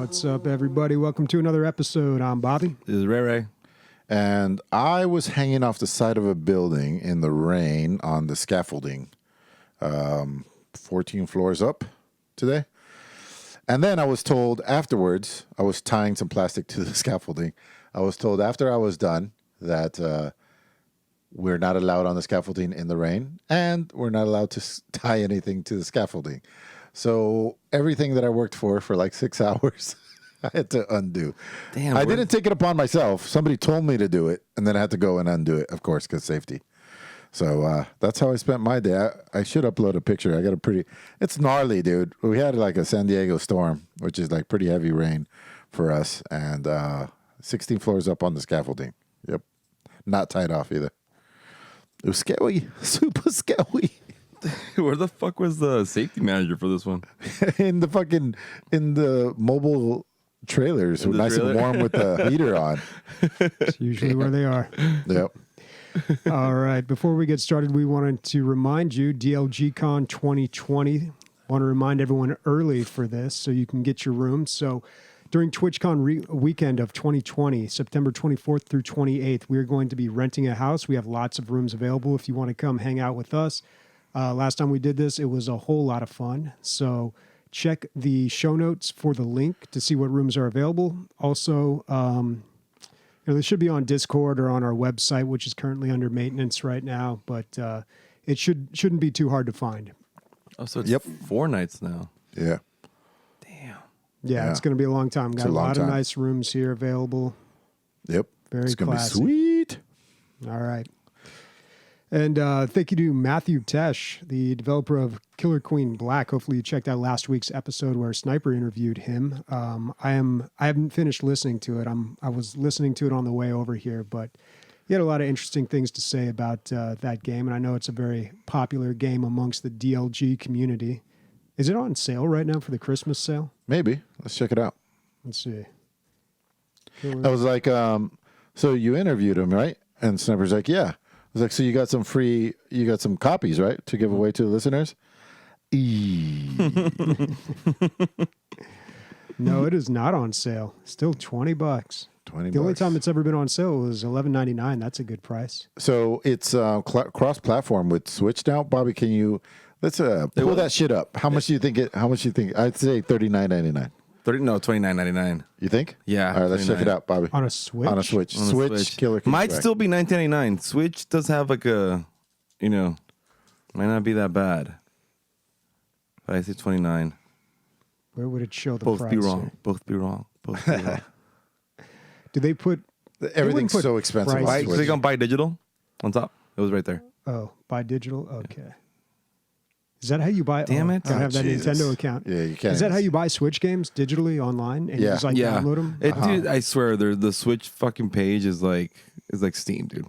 What's up, everybody? Welcome to another episode. I'm Bobby. This is Ray Ray. And I was hanging off the side of a building in the rain on the scaffolding, 14 floors up today. And then I was told afterwards, I was tying some plastic to the scaffolding. I was told after I was done that we're not allowed on the scaffolding in the rain, and we're not allowed to tie anything to the scaffolding. So everything that I worked for like 6 hours, I had to undo. Damn, I didn't take it upon myself. Somebody told me to do it, and then I had to go and undo it, of course, because safety. So that's how I spent my day. I should upload a picture. I got a pretty, it's gnarly, dude. We had like a San Diego storm, which is like pretty heavy rain for us, and 16 floors up on the scaffolding. Yep. Not tied off either. It was scary. Super scary. Where the fuck was the safety manager for this one? in the mobile trailers, In the nice trailer? and warm with the heater on. It's usually where they are. Yep. All right. Before we get started, we wanted to remind you, DLG Con 2020. Want to remind everyone early for this so you can get your room. So during TwitchCon weekend of 2020, September 24th through 28th, we're going to be renting a house. We have lots of rooms available if you want to come hang out with us. Last time we did this, it was a whole lot of fun. So check the show notes for the link to see what rooms are available. Also, they should be on Discord or on our website, which is currently under maintenance right now, but it shouldn't be too hard to find. Oh, so it's 4 nights now. Yeah. Damn. Yeah, it's going to be a long time. Got a lot of nice rooms here available. Yep. Very it's going to be classy. sweet. All right. And thank you to Matthew Tesh, the developer of Killer Queen Black. Hopefully you checked out last week's episode where Sniper interviewed him. I haven't finished listening to it. I was listening to it on the way over here, but he had a lot of interesting things to say about that game. And I know it's a very popular game amongst the DLG community. Is it on sale right now for the Christmas sale? Maybe. Let's check it out. Let's see. I was like, so you interviewed him, right? And Sniper's like, yeah. I was like, so you got some copies, right, to give away to the listeners? No, it is not on sale. Still $20. $20. The only time it's ever been on sale was $11.99. That's a good price. So it's cross-platform with Switch now. Bobby, can you let's pull that shit up? How much do you think I'd say $39.99. $29.99. You think? Yeah. All right, let's check it out, Bobby. On a Switch? On a Switch. Switch Killer Queen Might Black. still be $19.99. Switch does have like a, might not be that bad. But I say 29. Where would it show the Both price? be wrong. here? Both be wrong. Both be wrong. Do they put... Everything's put so expensive on prices. Right, Switch. click on buy digital on top. It was right there. Oh, buy digital? Okay. Is that how you buy... Damn it. I don't have that Jesus. Nintendo account. Yeah, you can. Is that how you buy Switch games digitally online? And you Yeah. just like Yeah. download them? Dude, I swear, the Switch fucking page is like Steam, dude.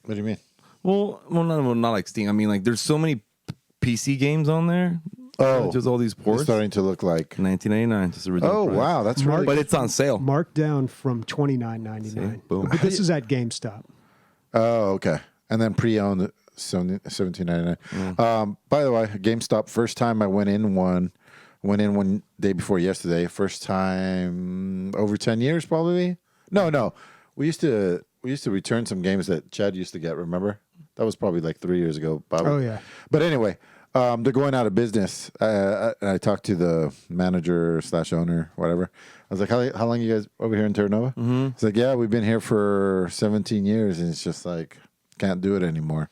What do you mean? Well, not like Steam. I mean, like, there's so many PC games on there. Oh, Just all these it's ports. starting to look like. $19.99, just original Oh, price. wow, that's really. But it's on sale. Marked down from $29.99. See? Boom. But this is at GameStop. Oh, okay. And then pre-owned $17.99. By the way, GameStop. First time I went in one day before yesterday. First time over 10 years, probably. No. We used to return some games that Chad used to get. Remember? That was probably like 3 years ago. Bobby. Oh, yeah. But anyway, they're going out of business. I talked to the manager / owner, whatever. I was like, how long you guys over here in Terranova? Mm-hmm. It's like, yeah, we've been here for 17 years, and it's just like, can't do it anymore.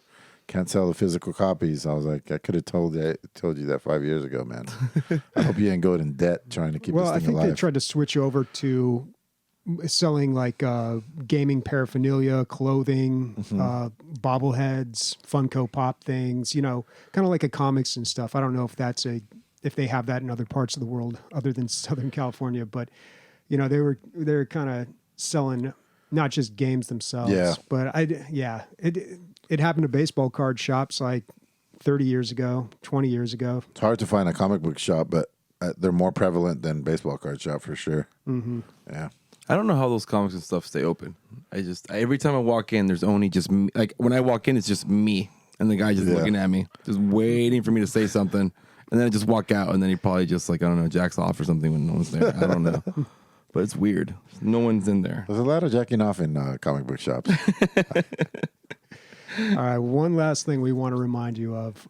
Can't sell the physical copies. I was like, I could have told you that 5 years ago, man. I hope you didn't go in debt trying to keep Well, this I thing think alive. they tried to switch over to selling like gaming paraphernalia, clothing, bobbleheads, Funko Pop things, kind of like a comics and stuff. I don't know if they have that in other parts of the world other than Southern California, but they were kind of selling not just games themselves. Yeah. But it happened to baseball card shops like 30 years ago, 20 years ago. It's hard to find a comic book shop, but they're more prevalent than baseball card shop for sure. Mm-hmm. Yeah. I don't know how those comics and stuff stay open. Every time I walk in, there's only just me. Like, when I walk in, it's just me and the guy just looking at me, just waiting for me to say something. And then I just walk out, and then he probably just like, I don't know, jacks off or something when no one's there. I don't know. But it's weird. No one's in there. There's a lot of jacking off in comic book shops. All right, one last thing we want to remind you of.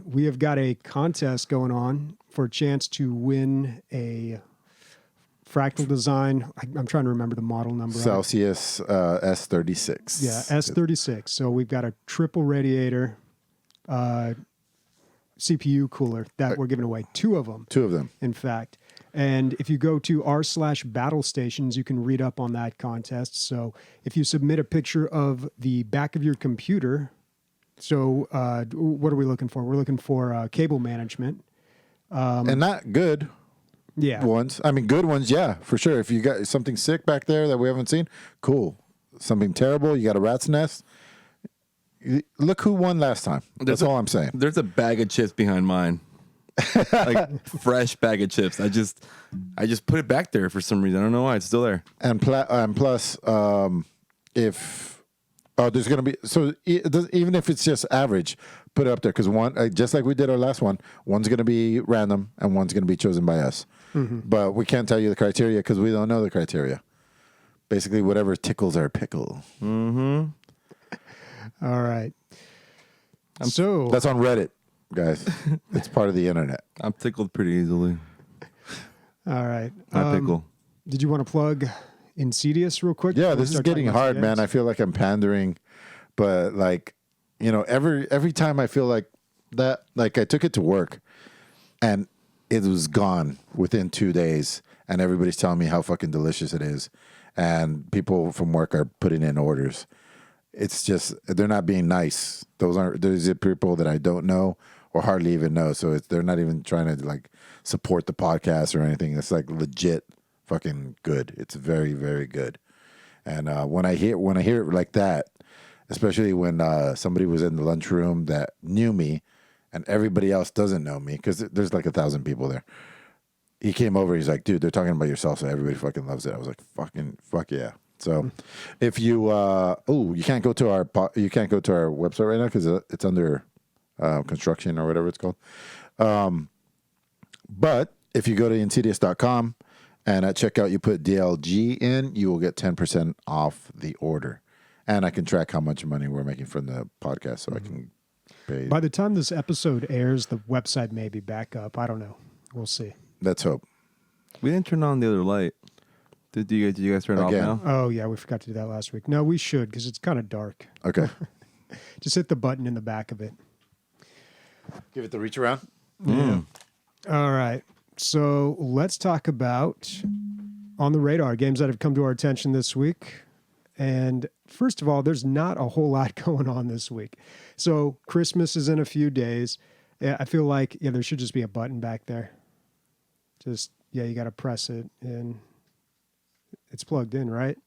We have got a contest going on for a chance to win a fractal design. I'm trying to remember the model number. Celsius S36. Yeah, S36. So we've got a triple radiator CPU cooler that we're giving away. Two of them. Two of them. In fact. And if you go to r/battle stations, you can read up on that contest. So if you submit a picture of the back of your computer, so what are we looking for? We're looking for cable management. And not good Yeah. ones. I mean, good ones, yeah, for sure. If you got something sick back there that we haven't seen, cool. Something terrible, you got a rat's nest. Look who won last time. That's all I'm saying. There's a bag of chips behind mine. Like fresh bag of chips. I just put it back there for some reason. I don't know why. It's still there. And plus, if there's gonna be even if it's just average, put it up there because one, just like we did our last one, one's gonna be random and one's gonna be chosen by us. Mm-hmm. But we can't tell you the criteria because we don't know the criteria. Basically, whatever tickles our pickle. Mm-hmm. All right. So That's on Reddit, guys. It's part of the internet. I'm tickled pretty easily. all right. My pickle. Did you want to plug Inseedious real quick? Yeah, before we this is start getting talking about hard, some man. games? I feel like I'm pandering, but like, every time I feel like that, like I took it to work, and it was gone within 2 days, and everybody's telling me how fucking delicious it is, and people from work are putting in orders. It's just they're not being nice. Those are people that I don't know or hardly even know. So they're not even trying to like support the podcast or anything. It's like legit fucking good. It's very, very good. And when I hear it like that, especially when somebody was in the lunchroom that knew me and everybody else doesn't know me, because there's like 1,000 people there. He came over. He's like, dude, they're talking about your salsa. Everybody fucking loves it. I was like, fuck yeah. So, if you you can't go to our website right now because it's under construction or whatever it's called. But if you go to Inseedious.com and at checkout you put DLG in, you will get 10% off the order, and I can track how much money we're making from the podcast, so I can pay. By the time this episode airs, the website may be back up. I don't know. We'll see. Let's hope. We didn't turn on the other light. Did you guys turn it Again. off now? Oh, yeah, we forgot to do that last week. No, we should because it's kind of dark. Okay. Just hit the button in the back of it. Give it the reach around. Yeah. All right. So let's talk about on the radar games that have come to our attention this week. And first of all, there's not a whole lot going on this week. So Christmas is in a few days. Yeah, I feel like there should just be a button back there. You got to press it and it's plugged in, right?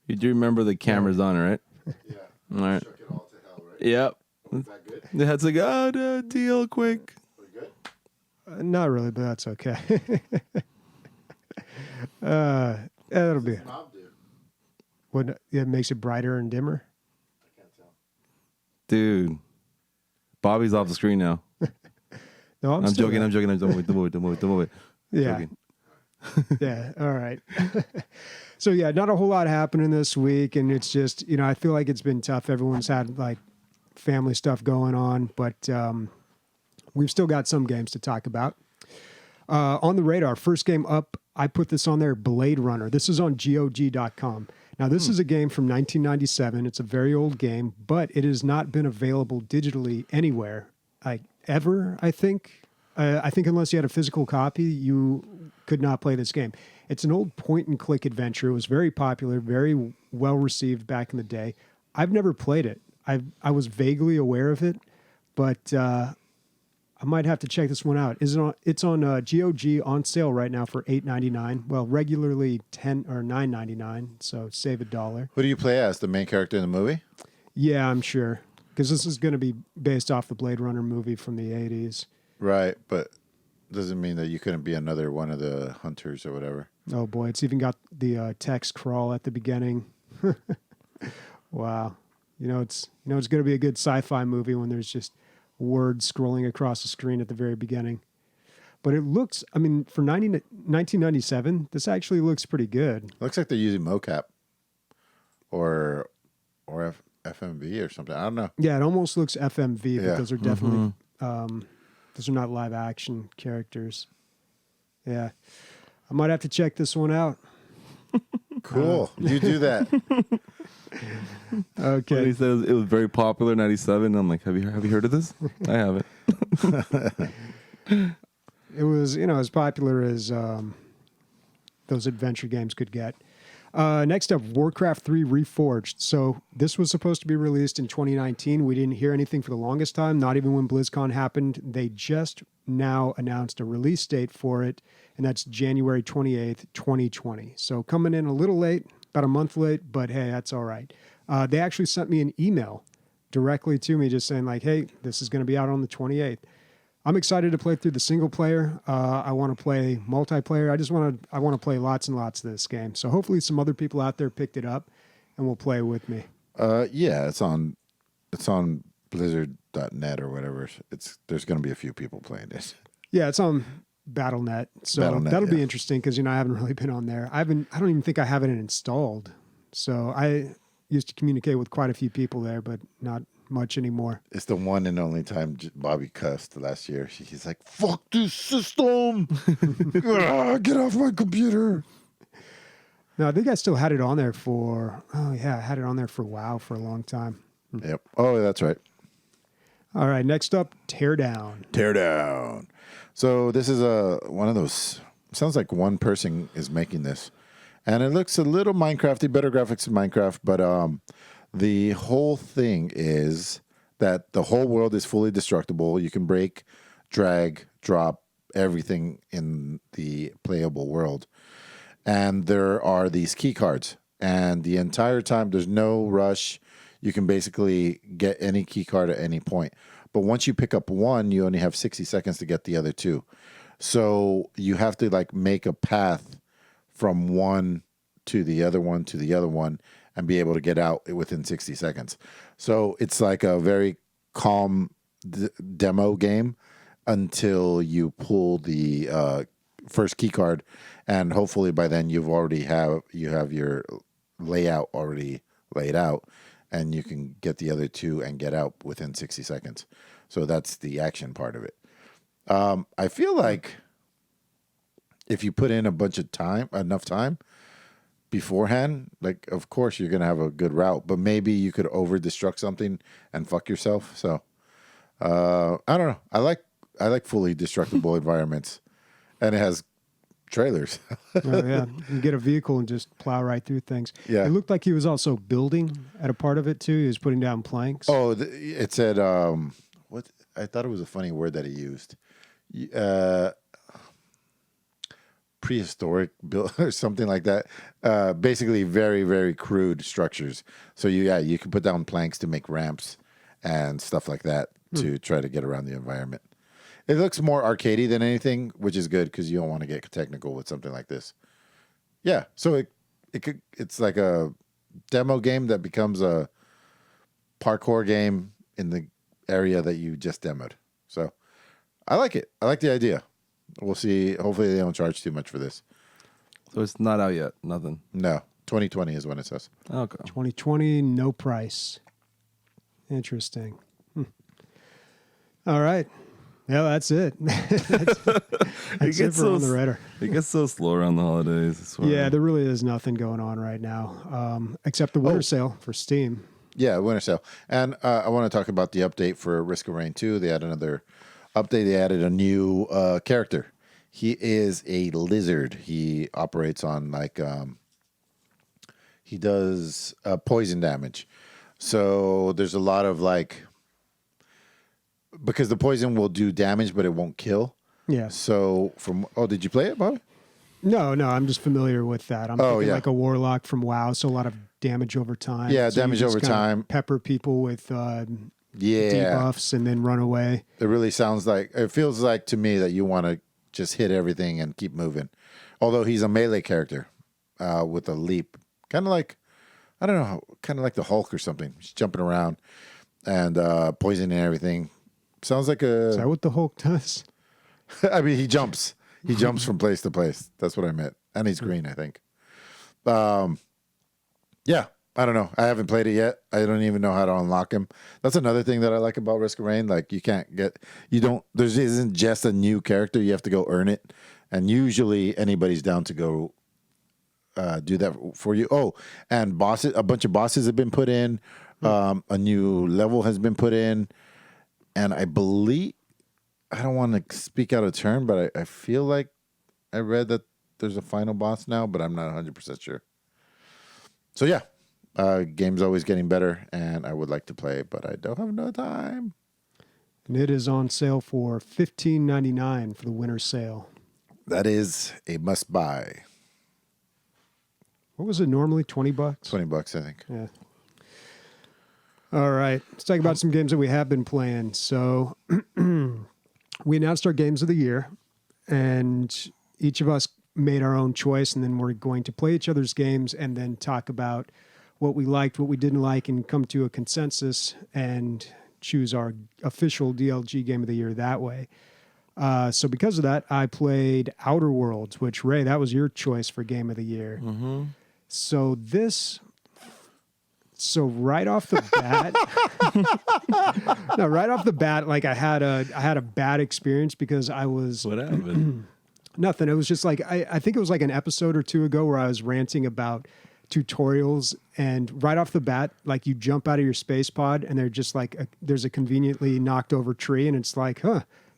You do remember the camera's on, right? Yeah. All right. Shook it all to hell, right? Yep. Is that good? The head's like, deal quick. Pretty good. Not really, but that's okay. That'll be. Knob do? What? It makes it brighter and dimmer. I can't tell. Dude. Bobby's off the screen now. No, I'm still joking. there. I'm joking. Don't move it. Yeah. Joking. Yeah. All right. So yeah, not a whole lot happening this week, and it's just I feel like it's been tough. Everyone's had like family stuff going on, but we've still got some games to talk about. On the radar, first game up, I put this on there, Blade Runner. This is on GOG.com. Now, this is a game from 1997. It's a very old game, but it has not been available digitally anywhere, ever, I think. I think unless you had a physical copy, you could not play this game. It's an old point-and-click adventure. It was very popular, very well-received back in the day. I've never played it. I was vaguely aware of it, but I might have to check this one out. It's on GOG on sale right now for $8.99. Well, regularly $10 or $9.99, so save $1. Who do you play as? The main character in the movie? Yeah, I'm sure, because this is going to be based off the Blade Runner movie from the 80s. Right, but doesn't mean that you couldn't be another one of the hunters or whatever. Oh boy, it's even got the text crawl at the beginning. Wow, it's going to be a good sci-fi movie when there's just words scrolling across the screen at the very beginning. But it looks, I mean, for 1997, this actually looks pretty good. Looks like they're using mocap or FMV or something. I don't know. Yeah, it almost looks FMV, but Yeah. those are definitely, those are not live action characters. Yeah. I might have to check this one out. Cool. You do that. When Okay. he says it was very popular in '97, I'm like, have you heard of this? I haven't. It was, as popular as those adventure games could get. Next up, Warcraft 3 Reforged. So this was supposed to be released in 2019. We didn't hear anything for the longest time, not even when BlizzCon happened. They just now announced a release date for it, and that's January 28th, 2020. So coming in a little late, about a month late, but hey, that's all right. They actually sent me an email directly to me just saying like, hey, this is going to be out on the 28th. I'm excited to play through the single player. I want to play multiplayer. I want to play lots and lots of this game. So hopefully some other people out there picked it up and will play with me. Yeah, it's on Blizzard.net or whatever. There's going to be a few people playing it. Yeah, it's on Battle.net. So Battle.net, that'll be yeah. interesting because I haven't really been on there. I don't even think I have it installed. So I used to communicate with quite a few people there, but not much anymore. It's the one and only time Bobby cussed last year. He's like, "Fuck this system! Get off my computer!" No, I think I still had it on there for. Oh yeah, I had it on there for WoW for a long time. Yep. Oh, that's right. All right, next up, Teardown. Teardown. So this is one of those. Sounds like one person is making this, and it looks a little Minecrafty, better graphics in Minecraft. But the whole thing is that the whole world is fully destructible. You can break, drag, drop everything in the playable world, and there are these key cards. And the entire time, there's no rush. You can basically get any key card at any point. But once you pick up one, you only have 60 seconds to get the other two. So you have to like make a path from one to the other one to the other one and be able to get out within 60 seconds. So it's like a very calm demo game until you pull the first key card, and hopefully by then you have your layout already laid out, and you can get the other two and get out within 60 seconds. So that's the action part of it. I feel like if you put in a bunch of enough time beforehand, like of course you're gonna have a good route, but maybe you could over destruct something and fuck yourself. So I don't know. I like fully destructible environments, and it has trailers. Oh yeah, you can get a vehicle and just plow right through things. Yeah. It looked like he was also building at a part of it too. He was putting down planks. Oh, it said what? I thought it was a funny word that he used. Prehistoric build or something like that. Basically, very very crude structures. So you can put down planks to make ramps and stuff like that to try to get around the environment. It looks more arcadey than anything, which is good because you don't want to get technical with something like this. Yeah, so it's like a demo game that becomes a parkour game in the area that you just demoed. So I like it. I like the idea. We'll see. Hopefully they don't charge too much for this. So it's not out yet. Nothing. No, 2020 is when it says. Okay. 2020, no price. Interesting. All right. Yeah, that's it. That's it for On the Radar. It gets so slow around the holidays. I swear. Yeah, there really is nothing going on right now, except the winter sale for Steam. Yeah, winter sale. And I want to talk about the update for Risk of Rain 2. They had another update. They added a new character. He is a lizard. He operates on he does poison damage. So there's a lot of because the poison will do damage, but it won't kill. Yeah. So did you play it, Bobby? No, I'm just familiar with that. I'm thinking yeah. like a warlock from WoW, so a lot of damage over time. Yeah, so damage you just over kinda time. Pepper people with Yeah. debuffs and then run away. It really feels like to me that you want to just hit everything and keep moving. Although he's a melee character with a leap. Kind of like, I don't know, kind of like the Hulk or something. He's jumping around and poisoning everything. Sounds like Is that what the Hulk does? I mean, he jumps. He jumps from place to place. That's what I meant. And he's green, I think. Yeah, I don't know. I haven't played it yet. I don't even know how to unlock him. That's another thing that I like about Risk of Rain. Like, there isn't just a new character. You have to go earn it. And usually anybody's down to go do that for you. Oh, and a bunch of bosses have been put in. A new level has been put in. And I believe, I don't want to speak out of turn, but I feel like I read that there's a final boss now, but I'm not 100% sure. So yeah, game's always getting better, and I would like to play, but I don't have no time. And it is on sale for $15.99 for the winter sale. That is a must buy. What was it normally? $20? $20, I think. Yeah. All right. Let's talk about some games that we have been playing. So we announced our games of the year, and each of us made our own choice, and then we're going to play each other's games and then talk about what we liked, what we didn't like, and come to a consensus and choose our official DLG game of the year that way. So because of that, I played Outer Worlds, which, Ray, that was your choice for game of the year. Mm-hmm. So right off the bat, like I had a bad experience because I was What happened? nothing. It was just like, I think it was like an episode or two ago where I was ranting about tutorials, and right off the bat, like you jump out of your space pod and they're just like, there's a conveniently knocked over tree, and it's like,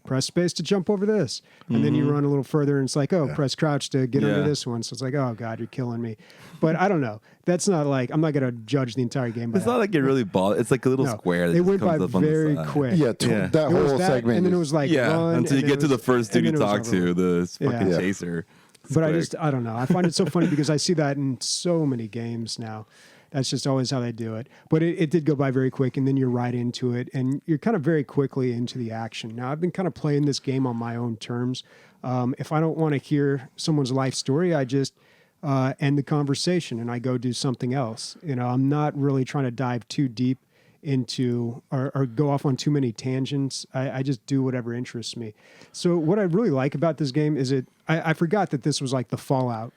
press space to jump over this. And then you run a little further and it's like, press crouch to get under this one. So it's like, oh God, you're killing me. But I don't know. That's not like, I'm not going to judge the entire game by It's not like it really bothered. It's like a little square that it just went by comes up on the very side. quick. Yeah, that It was whole that, segment. and then it was like, run, until you and get to the first dude you and then it was talk over. to, the fucking Yeah. chaser. But It's I don't know. I find it so funny because I see that in so many games now. That's just always how they do it. But it did go by very quick, and then you're right into it, and you're kind of very quickly into the action. Now, I've been kind of playing this game on my own terms. If I don't want to hear someone's life story, I just end the conversation and I go do something else. You know, I'm not really trying to dive too deep into or go off on too many tangents. I just do whatever interests me. So what I really like about this game is I forgot that this was like the Fallout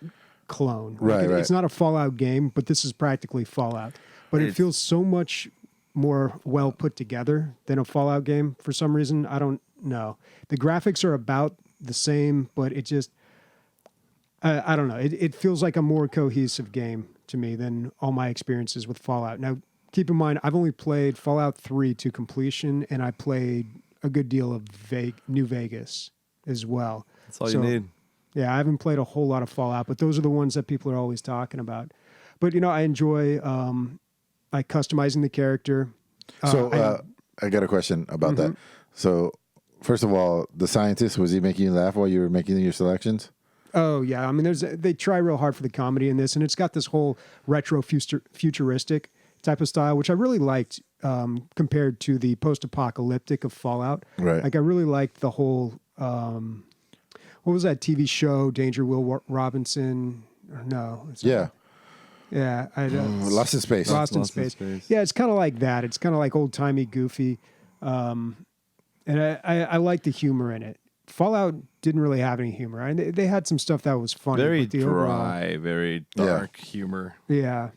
clone. Right, right. It's not a Fallout game, but this is practically Fallout. But it feels so much more well put together than a Fallout game for some reason. I don't know. The graphics are about the same, but it just, I don't know. It feels like a more cohesive game to me than all my experiences with Fallout. Now, keep in mind, I've only played Fallout 3 to completion, and I played a good deal of New Vegas as well. That's all you need. Yeah, I haven't played a whole lot of Fallout, but those are the ones that people are always talking about. But, you know, I enjoy like customizing the character. So I got a question about that. So first of all, the scientist, was he making you laugh while you were making your selections? Oh, yeah. I mean, they try real hard for the comedy in this, and it's got this whole retro futuristic type of style, which I really liked compared to the post-apocalyptic of Fallout. Right. Like, I really liked the whole... what was that TV show, Danger Will Robinson? No. Yeah. Yeah. Lost in Space. Lost in Lost in Space. Space. Yeah, it's kind of like that. It's kind of like old-timey, goofy. And I like the humor in it. Fallout didn't really have any humor. And they had some stuff that was funny. Very but the dry, very dark humor. Yeah.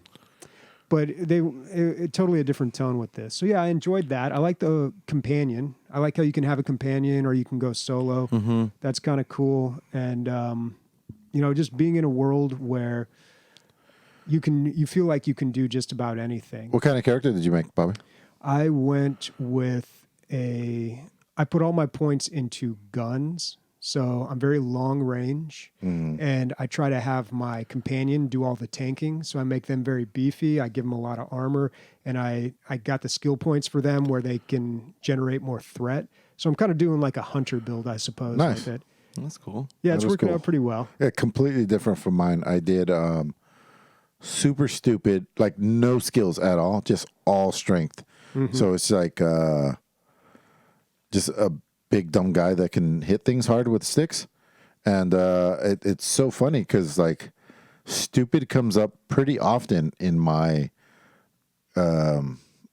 But it totally a different tone with this. So yeah, I enjoyed that. I like the companion. I like how you can have a companion or you can go solo. Mm-hmm. That's kind of cool. And you know, just being in a world where you feel like you can do just about anything. What kind of character did you make, Bobby? I went with I put all my points into guns. So I'm very long range, and I try to have my companion do all the tanking. So I make them very beefy. I give them a lot of armor, and I got the skill points for them where they can generate more threat. So I'm kind of doing like a hunter build, I suppose, Nice. with it. That's cool. Yeah, it's That is working cool. out pretty well. Yeah, completely different from mine. I did super stupid, like no skills at all, just all strength. So it's like just a big dumb guy that can hit things hard with sticks. And it's so funny because like stupid comes up pretty often in my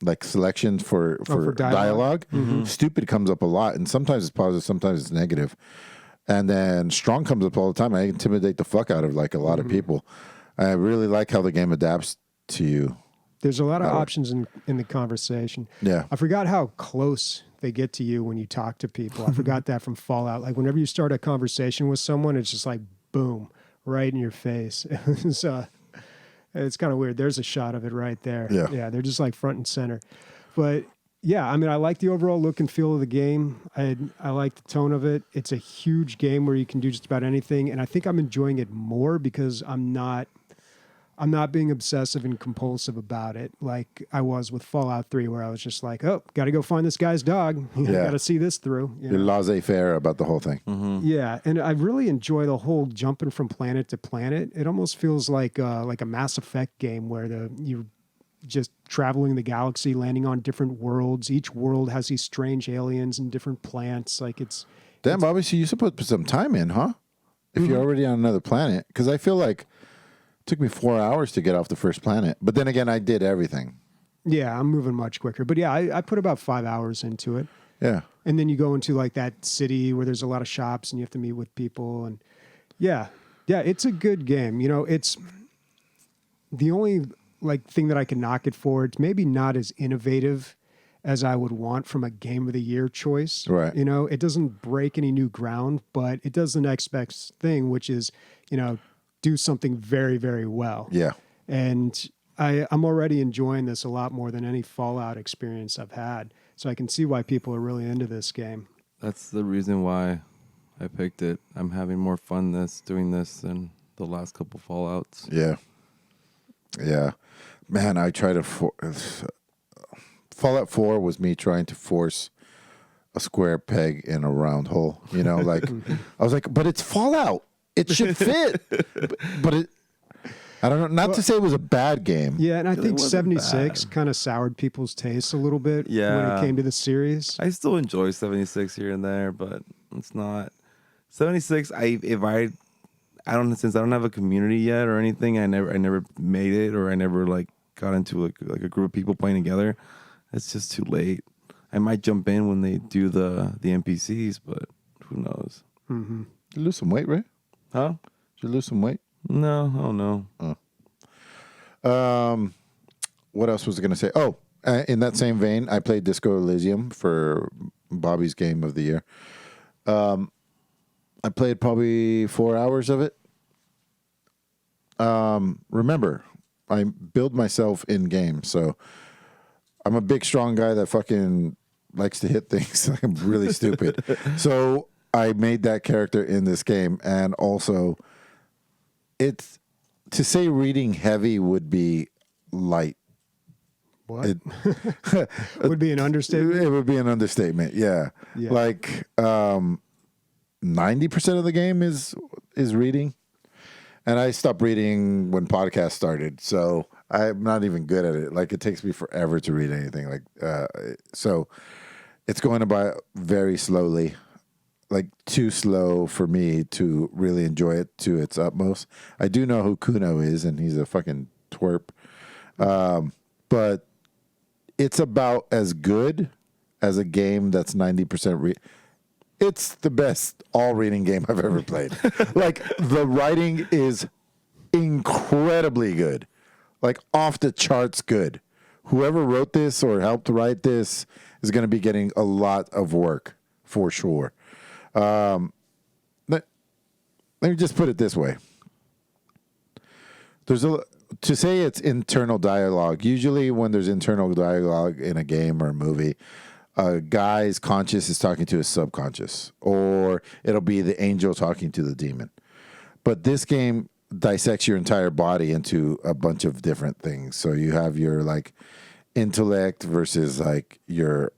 like selections for dialogue. dialogue. Stupid comes up a lot, and sometimes it's positive, sometimes it's negative. And then strong comes up all the time. I intimidate the fuck out of like a lot of people. I really like how the game adapts to you. There's a lot of options in the conversation. Yeah. I forgot how close they get to you when you talk to people. I forgot that from Fallout. Like whenever you start a conversation with someone, it's just like boom, right in your face. It's kind of weird. There's a shot of it right there. Yeah, they're just like front and center. But yeah, I mean, I like the overall look and feel of the game. I like the tone of it. It's a huge game where you can do just about anything, and I think I'm enjoying it more because I'm not being obsessive and compulsive about it like I was with Fallout 3, where I was just like, oh, got to go find this guy's dog. Got to see this through. You're laissez-faire about the whole thing. Yeah, and I really enjoy the whole jumping from planet to planet. It almost feels like a Mass Effect game where you're just traveling the galaxy, landing on different worlds. Each world has these strange aliens and different plants. Like Damn, Bobby, so you're supposed to put some time in, huh? If you're already on another planet. Because I feel like it took me 4 hours to get off the first planet. But then again, I did everything. Yeah, I'm moving much quicker. But yeah, I put about 5 hours into it. Yeah. And then you go into like that city where there's a lot of shops and you have to meet with people. And yeah, it's a good game. You know, it's the only like thing that I can knock it for. It's maybe not as innovative as I would want from a game of the year choice. Right. You know, it doesn't break any new ground, but it does the next best thing, which is, you know, do something very, very well. Yeah. And I'm already enjoying this a lot more than any Fallout experience I've had. So I can see why people are really into this game. That's the reason why I picked it. I'm having more fun doing this than the last couple Fallouts. Yeah. Yeah. Man, I try to... Fallout 4 was me trying to force a square peg in a round hole. You know, like... I was like, but it's Fallout. It should fit. but it... I don't know. Not to say it was a bad game. Yeah, and I think wasn't 76 bad. kind of soured people's tastes a little bit when it came to the series. I still enjoy 76 here and there, but it's not... 76, since I don't have a community yet or anything, I never made it, or I never like got into like a group of people playing together. It's just too late. I might jump in when they do the NPCs, but who knows? Mm-hmm. Did you lose some weight, Ray? Huh? Did you lose some weight? No, I don't know. What else was I going to say? Oh, in that same vein, I played Disco Elysium for Bobby's game of the year. I played probably 4 hours of it. Remember, I build myself in game, so I'm a big, strong guy that fucking likes to hit things. I'm really stupid. So I made that character in this game, and also, it's to say reading heavy would be light. What? Would be an understatement? It would be an understatement, yeah. Like 90% of the game is reading. And I stopped reading when podcast started, so I'm not even good at it. Like, it takes me forever to read anything. Like, so it's going about very slowly, like too slow for me to really enjoy it to its utmost. I do know who Kuno is, and he's a fucking twerp. But it's about as good as a game that's 90% It's the best all-reading game I've ever played. Like, the writing is incredibly good. Like, off the charts good. Whoever wrote this or helped write this is going to be getting a lot of work, for sure. Let me just put it this way. To say it's internal dialogue, usually when there's internal dialogue in a game or a movie, a guy's conscious is talking to his subconscious, or it'll be the angel talking to the demon. But this game dissects your entire body into a bunch of different things. So you have your like intellect versus like your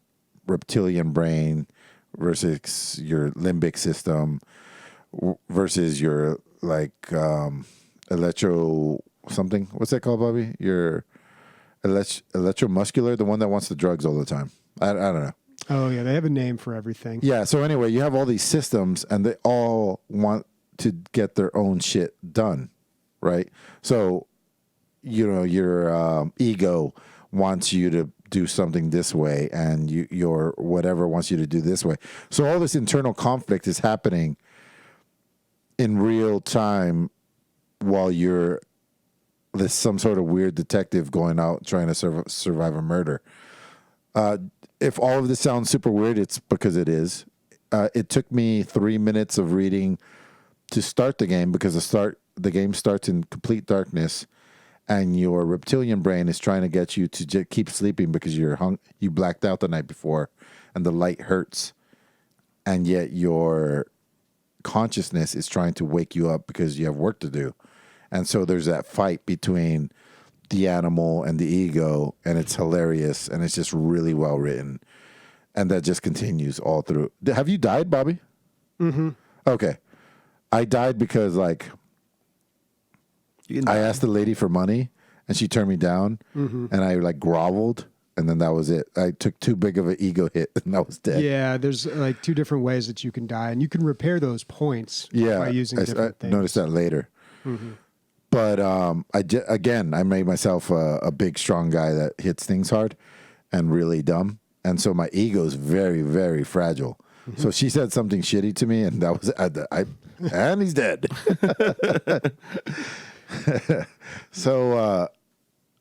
reptilian brain versus your limbic system versus your like electro something. What's that called, Bobby? Your electromuscular, the one that wants the drugs all the time. I don't know. Oh, yeah. They have a name for everything. Yeah. So anyway, you have all these systems and they all want to get their own shit done. Right. So, you know, your ego wants you to do something this way, and your whatever wants you to do this way. So all this internal conflict is happening in real time while you're some sort of weird detective going out trying to survive a murder. If all of this sounds super weird, it's because it is. It took me 3 minutes of reading to start the game because the game starts in complete darkness, and your reptilian brain is trying to get you to keep sleeping because you blacked out the night before, and the light hurts, and yet your consciousness is trying to wake you up because you have work to do. And so there's that fight between the animal and the ego, and it's hilarious, and it's just really well written, and that just continues all through. Have you died, Bobby? Mm-hmm. Okay. I died because I asked the lady for money, and she turned me down, and I groveled, and then that was it. I took too big of an ego hit, and I was dead. Yeah, there's 2 different ways that you can die, and you can repair those points by using different things. I noticed that later. Mm-hmm. But I made myself a big, strong guy that hits things hard and really dumb. And so my ego is very, very fragile. Mm-hmm. So she said something shitty to me, and that was and he's dead. So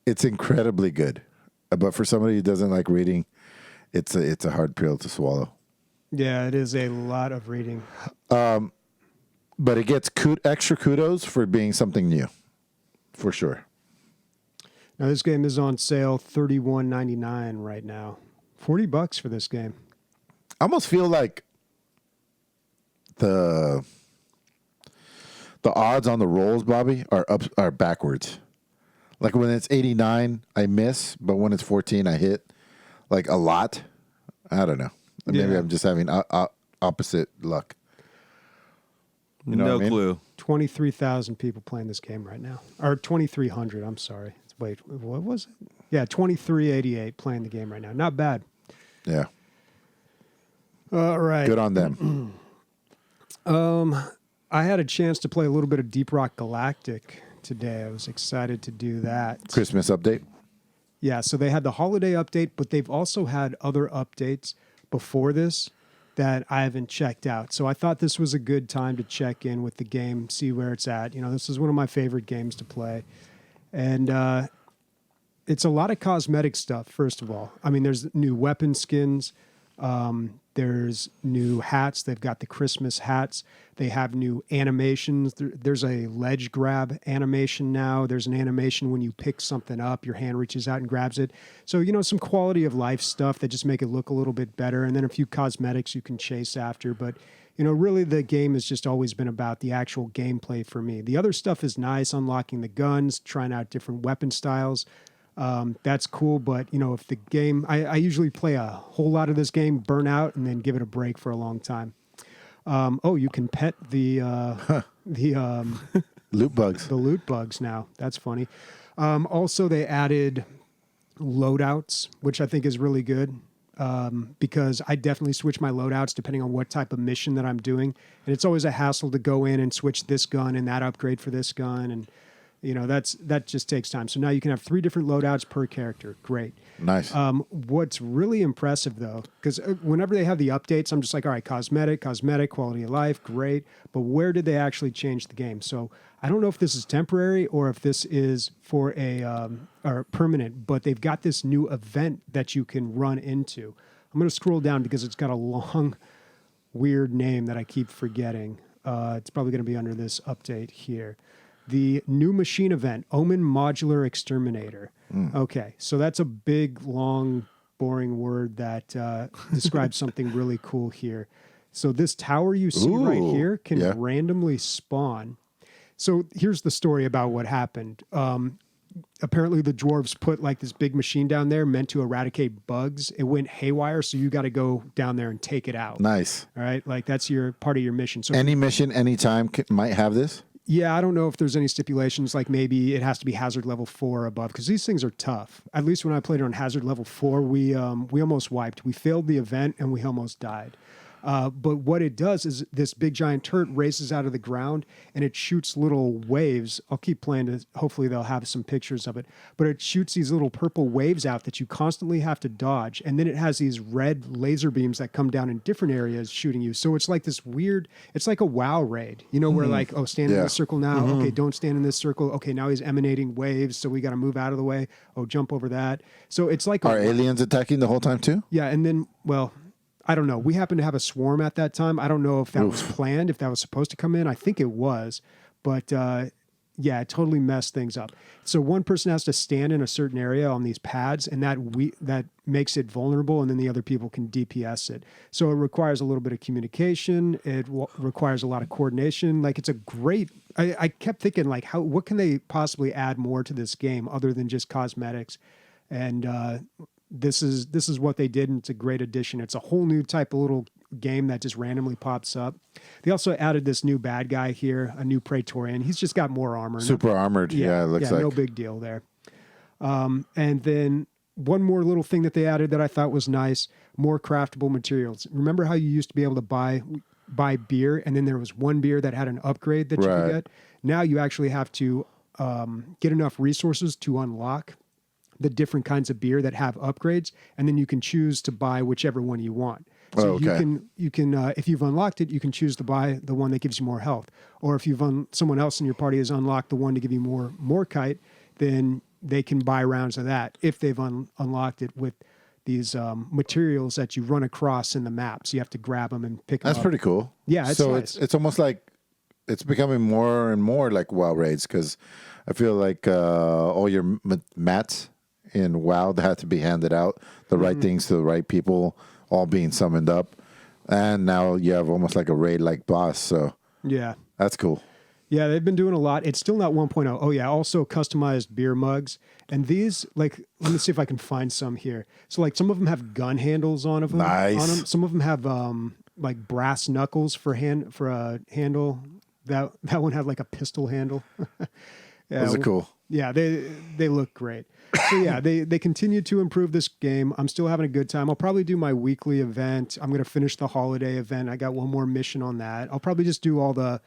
it's incredibly good. But for somebody who doesn't like reading, it's a hard pill to swallow. Yeah, it is a lot of reading. But it gets extra kudos for being something new, for sure. Now this game is on sale, $31.99 right now. $40 for this game. I almost feel like the odds on the rolls, Bobby, are backwards. Like when it's 89, I miss, but when it's 14, I hit a lot. I don't know. Maybe I'm just having opposite luck. You know no what I mean? clue. 23,000 people playing this game right now. Or 2,300, I'm sorry. Wait, what was it? Yeah, 2388 playing the game right now. Not bad. Yeah. All right. Good on them. I had a chance to play a little bit of Deep Rock Galactic today. I was excited to do that. Christmas update. Yeah, so they had the holiday update, but they've also had other updates before this that I haven't checked out. So I thought this was a good time to check in with the game, see where it's at. This is one of my favorite games to play. And it's a lot of cosmetic stuff, first of all. I mean, there's new weapon skins. There's new hats. They've got the Christmas hats. They have new animations. There's a ledge grab animation now. There's an animation when you pick something up, your hand reaches out and grabs it. So, some quality of life stuff that just make it look a little bit better. And then a few cosmetics you can chase after. But, really the game has just always been about the actual gameplay for me. The other stuff is nice, unlocking the guns, trying out different weapon styles. That's cool, but if the game, I usually play a whole lot of this game, burn out, and then give it a break for a long time. You can pet the Loot bugs. The loot bugs now. That's funny. Also, they added loadouts, which I think is really good. Because I definitely switch my loadouts depending on what type of mission that I'm doing, and it's always a hassle to go in and switch this gun and that upgrade for this gun, and that just takes time. So now you can have 3 different loadouts per character. Great. Nice. What's really impressive, though, because whenever they have the updates, I'm just like, all right, cosmetic, quality of life, great. But where did they actually change the game? So I don't know if this is temporary or if this is for or permanent, but they've got this new event that you can run into. I'm going to scroll down because it's got a long, weird name that I keep forgetting. It's probably going to be under this update here. The new machine event, Omen Modular Exterminator. Okay, so that's a big, long, boring word that describes something really cool here. So this tower you see right here can randomly spawn. So here's the story about what happened. Apparently the dwarves put this big machine down there meant to eradicate bugs. It went haywire, so you got to go down there and take it out. Nice. All right, that's your part of your mission. So any mission, anytime might have this? Yeah, I don't know if there's any stipulations, like maybe it has to be hazard level 4 or above, because these things are tough. At least when I played on hazard level 4, we almost wiped. We failed the event and we almost died. But what it does is this big giant turret races out of the ground and it shoots little waves. I'll keep playing to hopefully they'll have some pictures of it. But it shoots these little purple waves out that you constantly have to dodge. And then it has these red laser beams that come down in different areas shooting you. So it's like this weird, it's like a WoW raid, where like, oh, stand in this circle now. Okay, don't stand in this circle. Okay, now he's emanating waves, so we got to move out of the way. Oh, jump over that. So it's like Are aliens attacking the whole time too? yeah, and then I don't know. We happened to have a swarm at that time. I don't know if that was planned, if that was supposed to come in. I think it was, but yeah, it totally messed things up. So one person has to stand in a certain area on these pads, and that makes it vulnerable, and then the other people can DPS it. So it requires a little bit of communication. It requires a lot of coordination. Like it's a great. I kept thinking like, what can they possibly add more to this game other than just cosmetics, and this is what they did, and it's a great addition. It's a whole new type of little game that just randomly pops up. They also added this new bad guy here, a new Praetorian. He's just got more armor. Super armored. Yeah, it looks like. No big deal there. And then one more little thing that they added that I thought was nice, more craftable materials. Remember how you used to be able to buy beer, and then there was one beer that had an upgrade that you could get? Now you actually have to get enough resources to unlock the different kinds of beer that have upgrades, and then you can choose to buy whichever one you want. So you can if you've unlocked it, you can choose to buy the one that gives you more health. Or if someone else in your party has unlocked the one to give you more kite, then they can buy rounds of that if they've unlocked it with these materials that you run across in the map. So you have to grab them and pick them up. That's pretty cool. Yeah, it's nice. It's almost like it's becoming more and more like WoW raids, because I feel like all your mats in WoW that had to be handed out, the right things to the right people, all being summoned up, and now you have almost like a raid like boss. So yeah, that's cool. Yeah, they've been doing a lot. It's still not 1.0. Oh yeah, also customized beer mugs, and these, like, let me see if I can find some here. So like some of them have gun handles on them. Nice. On them. Some of them have like brass knuckles for a handle. That one had like a pistol handle. Yeah, those are cool. Yeah, they look great. So yeah, they continue to improve this game. I'm still having a good time. I'll probably do my weekly event. I'm going to finish the holiday event. I got one more mission on that. I'll probably just do all the,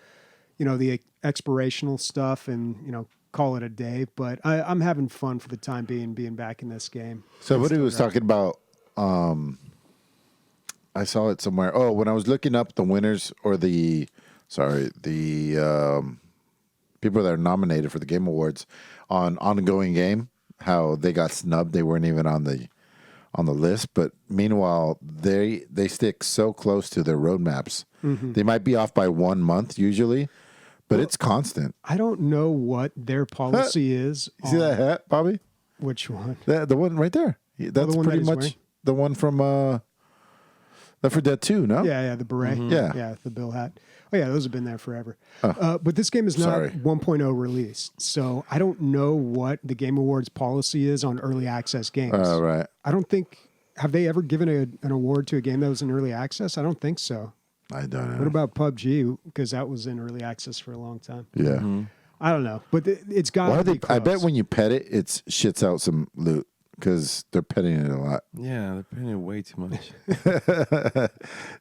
the explorational stuff and, call it a day. But I'm having fun for the time being back in this game. So what he was talking about, I saw it somewhere. Oh, when I was looking up the winners or the people that are nominated for the Game Awards on Ongoing Game, how they got snubbed. They weren't even on the list. But meanwhile, they stick so close to their roadmaps. Mm-hmm. They might be off by 1 month usually, but it's constant. I don't know what their policy is. You see that hat, Bobby? Which one? The one right there. That's pretty much the one from Left 4 Dead 2, no? Yeah, the beret. Mm-hmm. Yeah, the Bill hat. Oh, yeah, those have been there forever. But this game is not 1.0 released, so I don't know what the Game Awards policy is on early access games. Right. I don't think, have they ever given an award to a game that was in early access? I don't think so. I don't know. What about PUBG? Because that was in early access for a long time. Yeah. Mm-hmm. I don't know, but it's got to be close. I bet when you pet it, it shits out some loot, because they're petting it a lot. Yeah, they're petting it way too much.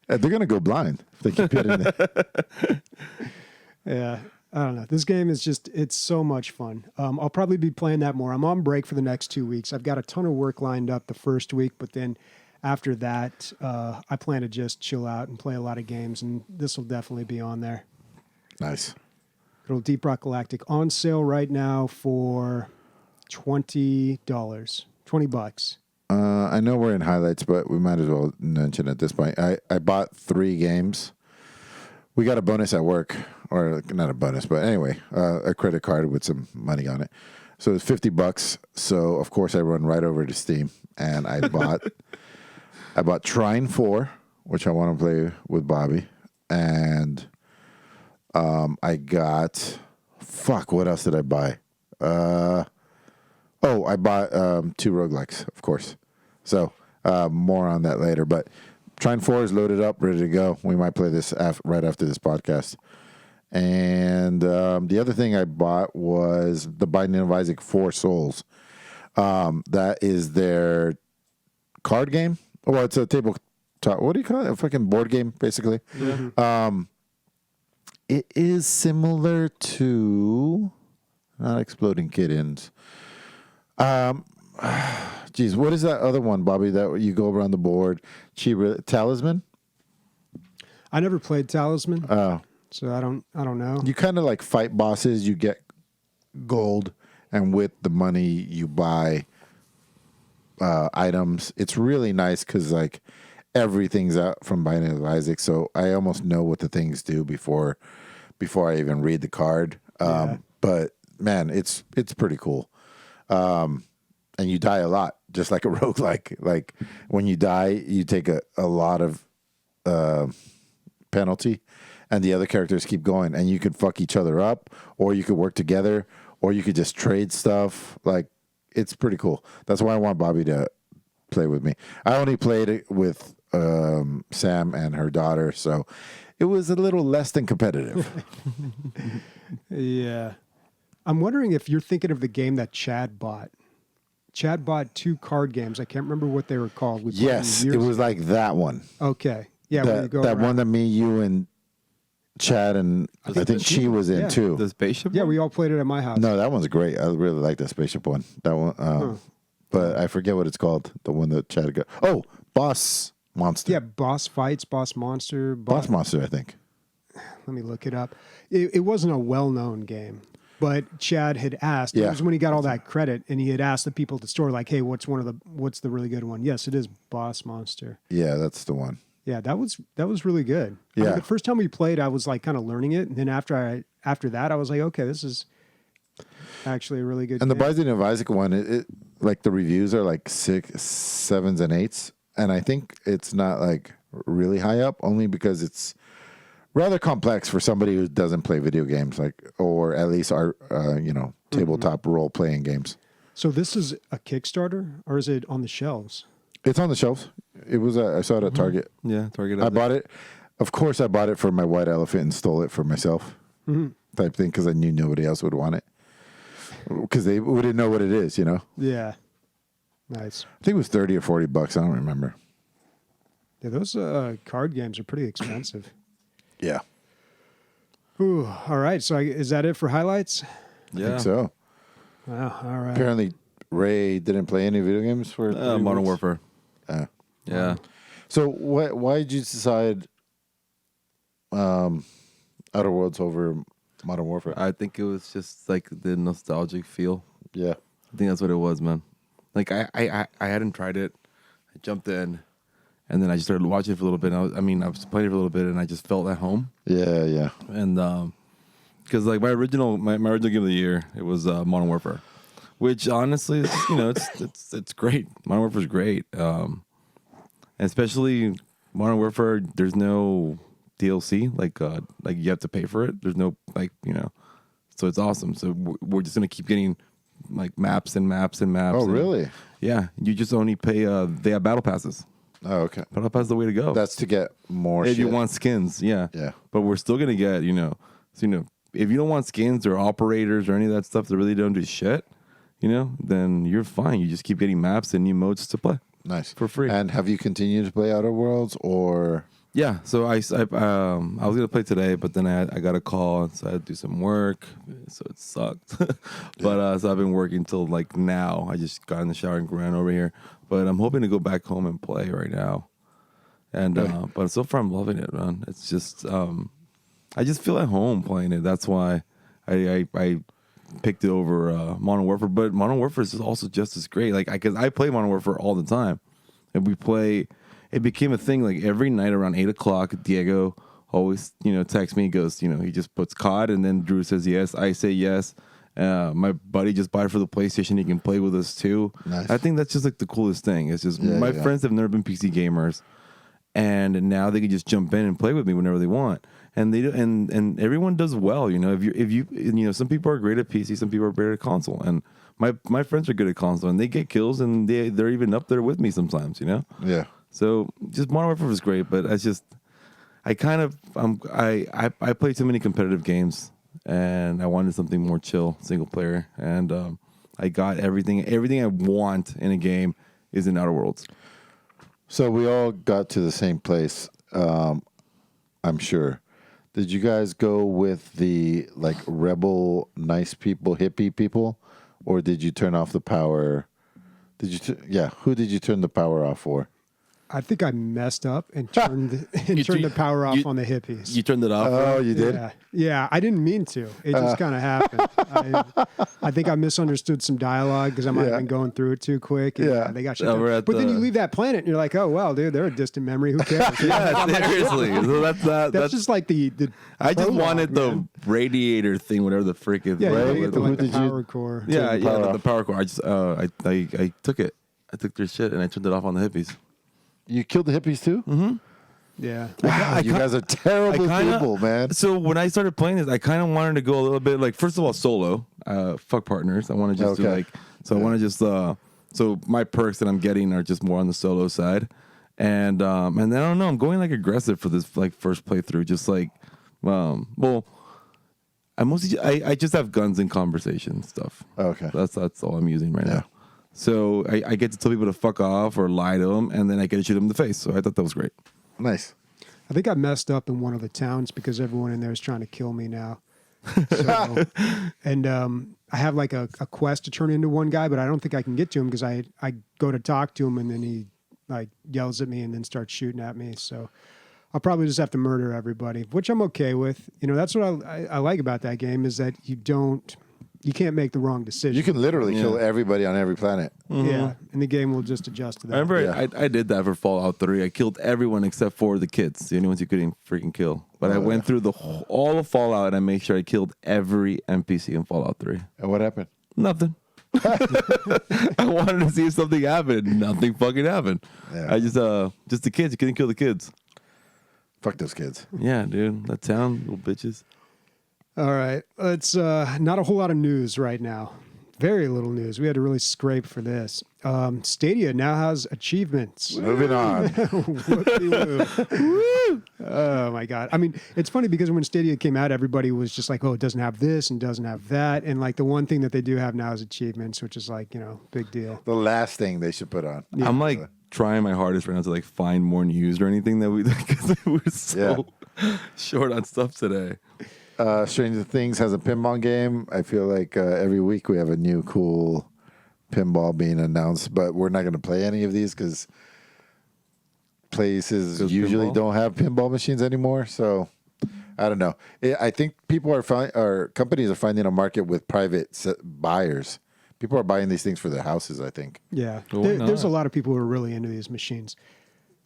They're going to go blind if they keep petting it. Yeah, I don't know. This game is it's so much fun. I'll probably be playing that more. I'm on break for the next 2 weeks. I've got a ton of work lined up the first week, but then after that, I plan to just chill out and play a lot of games, and this will definitely be on there. Nice. Good old Deep Rock Galactic on sale right now for $20. $20. I know we're in highlights, but we might as well mention at this point. I bought 3 games. We got a bonus at work, or not a bonus, but anyway, a credit card with some money on it. So it's $50. So of course I run right over to Steam, and I bought Trine 4, which I want to play with Bobby, and I got what else did I buy? I bought 2 roguelikes, of course. So more on that later. But Trine 4 is loaded up, ready to go. We might play this right after this podcast. And the other thing I bought was The Binding of Isaac 4 Souls. That is their card game. Well, it's a what do you call it? A fucking board game, basically. Yeah. It is similar to not Exploding Kittens. Geez, what is that other one, Bobby? That you go around the board? Talisman. I never played Talisman, so I don't know. You kind of like fight bosses. You get gold, and with the money you buy items. It's really nice because like everything's out from Binding of Isaac, so I almost know what the things do before I even read the card. But man, it's pretty cool. And you die a lot, just like a roguelike. Like when you die, you take a lot of penalty, and the other characters keep going, and you could fuck each other up, or you could work together, or you could just trade stuff. Like it's pretty cool. That's why I want Bobby to play with me. I only played it with Sam and her daughter, so it was a little less than competitive. Yeah. I'm wondering if you're thinking of the game that Chad bought. Chad bought 2 card games. I can't remember what they were called. We played Yes, them it years was like that one. Okay. Yeah, where you go That around. one that me, you, and Chad, and I think she was in yeah. too. The spaceship. Yeah, one? we all played it at my house. No, that one's great. I really like the spaceship one. That one, but I forget what it's called. The one that Chad got. Oh, Boss Monster. Yeah, Boss Fights, Boss Monster. Boss Monster, I think. Let me look it up. It wasn't a well-known game, but Chad had asked. Yeah. It was when he got all that credit, and he had asked the people at the store, like, "Hey, what's the really good one?" Yes, it is Boss Monster. Yeah, that's the one. Yeah, that was really good. I Yeah. mean, the first time we played, I was like kind of learning it, and then after that, I was like, okay, this is actually a really good. And the game. Binding of Isaac one, it like the reviews are like 6, 7s, and 8s, and I think it's not like really high up, only because it's rather complex for somebody who doesn't play video games, like, or at least our tabletop role playing games. So this is a Kickstarter, or is it on the shelves? It's on the shelves. It was. I saw it at Target. Yeah, Target. I bought it. Of course, I bought it for my white elephant and stole it for myself, type thing, because I knew nobody else would want it, because they wouldn't know what it is. You know. Yeah, nice. I think it was $30 or $40. I don't remember. Yeah, those card games are pretty expensive. Yeah, Ooh, all right. So is that it for highlights? I Yeah. think so. Wow. All right. Apparently, Ray didn't play any video games for 3 Modern weeks. Warfare. Yeah. So why did you decide Outer Worlds over Modern Warfare? I think it was just like the nostalgic feel. Yeah. I think that's what it was, man. Like I hadn't tried it. I jumped in, and then I just started watching it for a little bit. I was playing it for a little bit, and I just felt at home. Yeah, yeah. And because like my original game of the year, it was Modern Warfare, which honestly, it's great. Modern Warfare is great, and especially Modern Warfare. There's no DLC, like you have to pay for it. There's no so it's awesome. So we're just gonna keep getting like maps and maps and maps. Oh, and, really? Yeah, you just only pay. They have battle passes. Oh, okay. Battle pass is the way to go. That's to get more if shit. you want skins, yeah. Yeah. But we're still gonna get, if you don't want skins or operators or any of that stuff that really don't do shit, then you're fine. You just keep getting maps and new modes to play. Nice. For free. And have you continued to play Outer Worlds, or? Yeah. So I was gonna play today, but then I got a call, so I had to do some work. So it sucked. But so I've been working till like now. I just got in the shower and ran over here. But I'm hoping to go back home and play right now. And but so far I'm loving it, man. It's just I just feel at home playing it. That's why I picked it over Modern Warfare. But Modern Warfare is also just as great. Like because I play Modern Warfare all the time, and we play. It became a thing. Like every night around 8:00, Diego always texts me. He goes, he just puts COD, and then Drew says yes. I say yes. My buddy just bought it for the PlayStation. He can play with us too. Nice. I think that's just like the coolest thing. It's just my friends have never been PC gamers, and now they can just jump in and play with me whenever they want. And they do, and everyone does well. If you some people are great at PC, some people are great at console, and my friends are good at console, and they get kills, and they're even up there with me sometimes. Yeah. So just Modern Warfare was great, but I play too many competitive games, and I wanted something more chill, single player, and I got everything I want in a game is in Outer Worlds. So we all got to the same place, I'm sure. Did you guys go with the like rebel, nice people, hippie people, or did you turn off the power? Who did you turn the power off for? I think I messed up and turned the power off on the hippies. You turned it off. Oh, you did? Yeah, I didn't mean to. It just kind of happened. I think I misunderstood some dialogue because I might have been going through it too quick. And they got shit down. But then you leave that planet and you're like, oh, well, dude, they're a distant memory. Who cares? Yeah, seriously. So That's just like the I just prologue, wanted man. the radiator thing, whatever the frick is. Yeah, Right? you get Who the did you- power core. Yeah, the power the power core. I just I took it. I took their shit and I turned it off on the hippies. You killed the hippies too? Mm-hmm. Yeah. Wow, you guys are terrible people, man. So when I started playing this, I kind of wanted to go a little bit like, first of all, solo. Fuck partners. I want to just do like, so I want to just, so my perks that I'm getting are just more on the solo side. And then I don't know, I'm going like aggressive for this like first playthrough. Just like, well, I just have guns and conversation stuff. Okay. That's all I'm using right now. So I get to tell people to fuck off or lie to them, and then I get to shoot them in the face. So I thought that was great. Nice. I think I messed up in one of the towns because everyone in there is trying to kill me now. So, and I have like a quest to turn into one guy, but I don't think I can get to him because I go to talk to him and then he like yells at me and then starts shooting at me. So I'll probably just have to murder everybody, which I'm okay with. You know, that's what I like about that game is that you can't make the wrong decision. You can literally kill everybody on every planet. Yeah, and the game will just adjust to that. I remember I did that for Fallout 3. I killed everyone except for the kids, the only ones you couldn't freaking kill. But I went through all of Fallout and I made sure I killed every NPC in Fallout 3. And what happened? Nothing. I wanted to see if something happened. Nothing fucking happened. Yeah. I just the kids. You couldn't kill the kids. Fuck those kids. Yeah, dude. That town, little bitches. All right. It's not a whole lot of news right now. Very little news. We had to really scrape for this. Stadia now has achievements. Moving on. Whoopie-woo. Oh, my God. I mean, it's funny because when Stadia came out, everybody was just like, oh, it doesn't have this and doesn't have that. And like the one thing that they do have now is achievements, which is like, big deal. The last thing they should put on. I'm like trying my hardest right now to like find more news or anything that because we're so short on stuff today. Stranger Things has a pinball game. I feel like every week we have a new cool pinball being announced, but we're not going to play any of these because places usually don't have pinball machines anymore. So I don't know. I think people companies are finding a market with private buyers. People are buying these things for their houses, I think. Yeah. There's a lot of people who are really into these machines.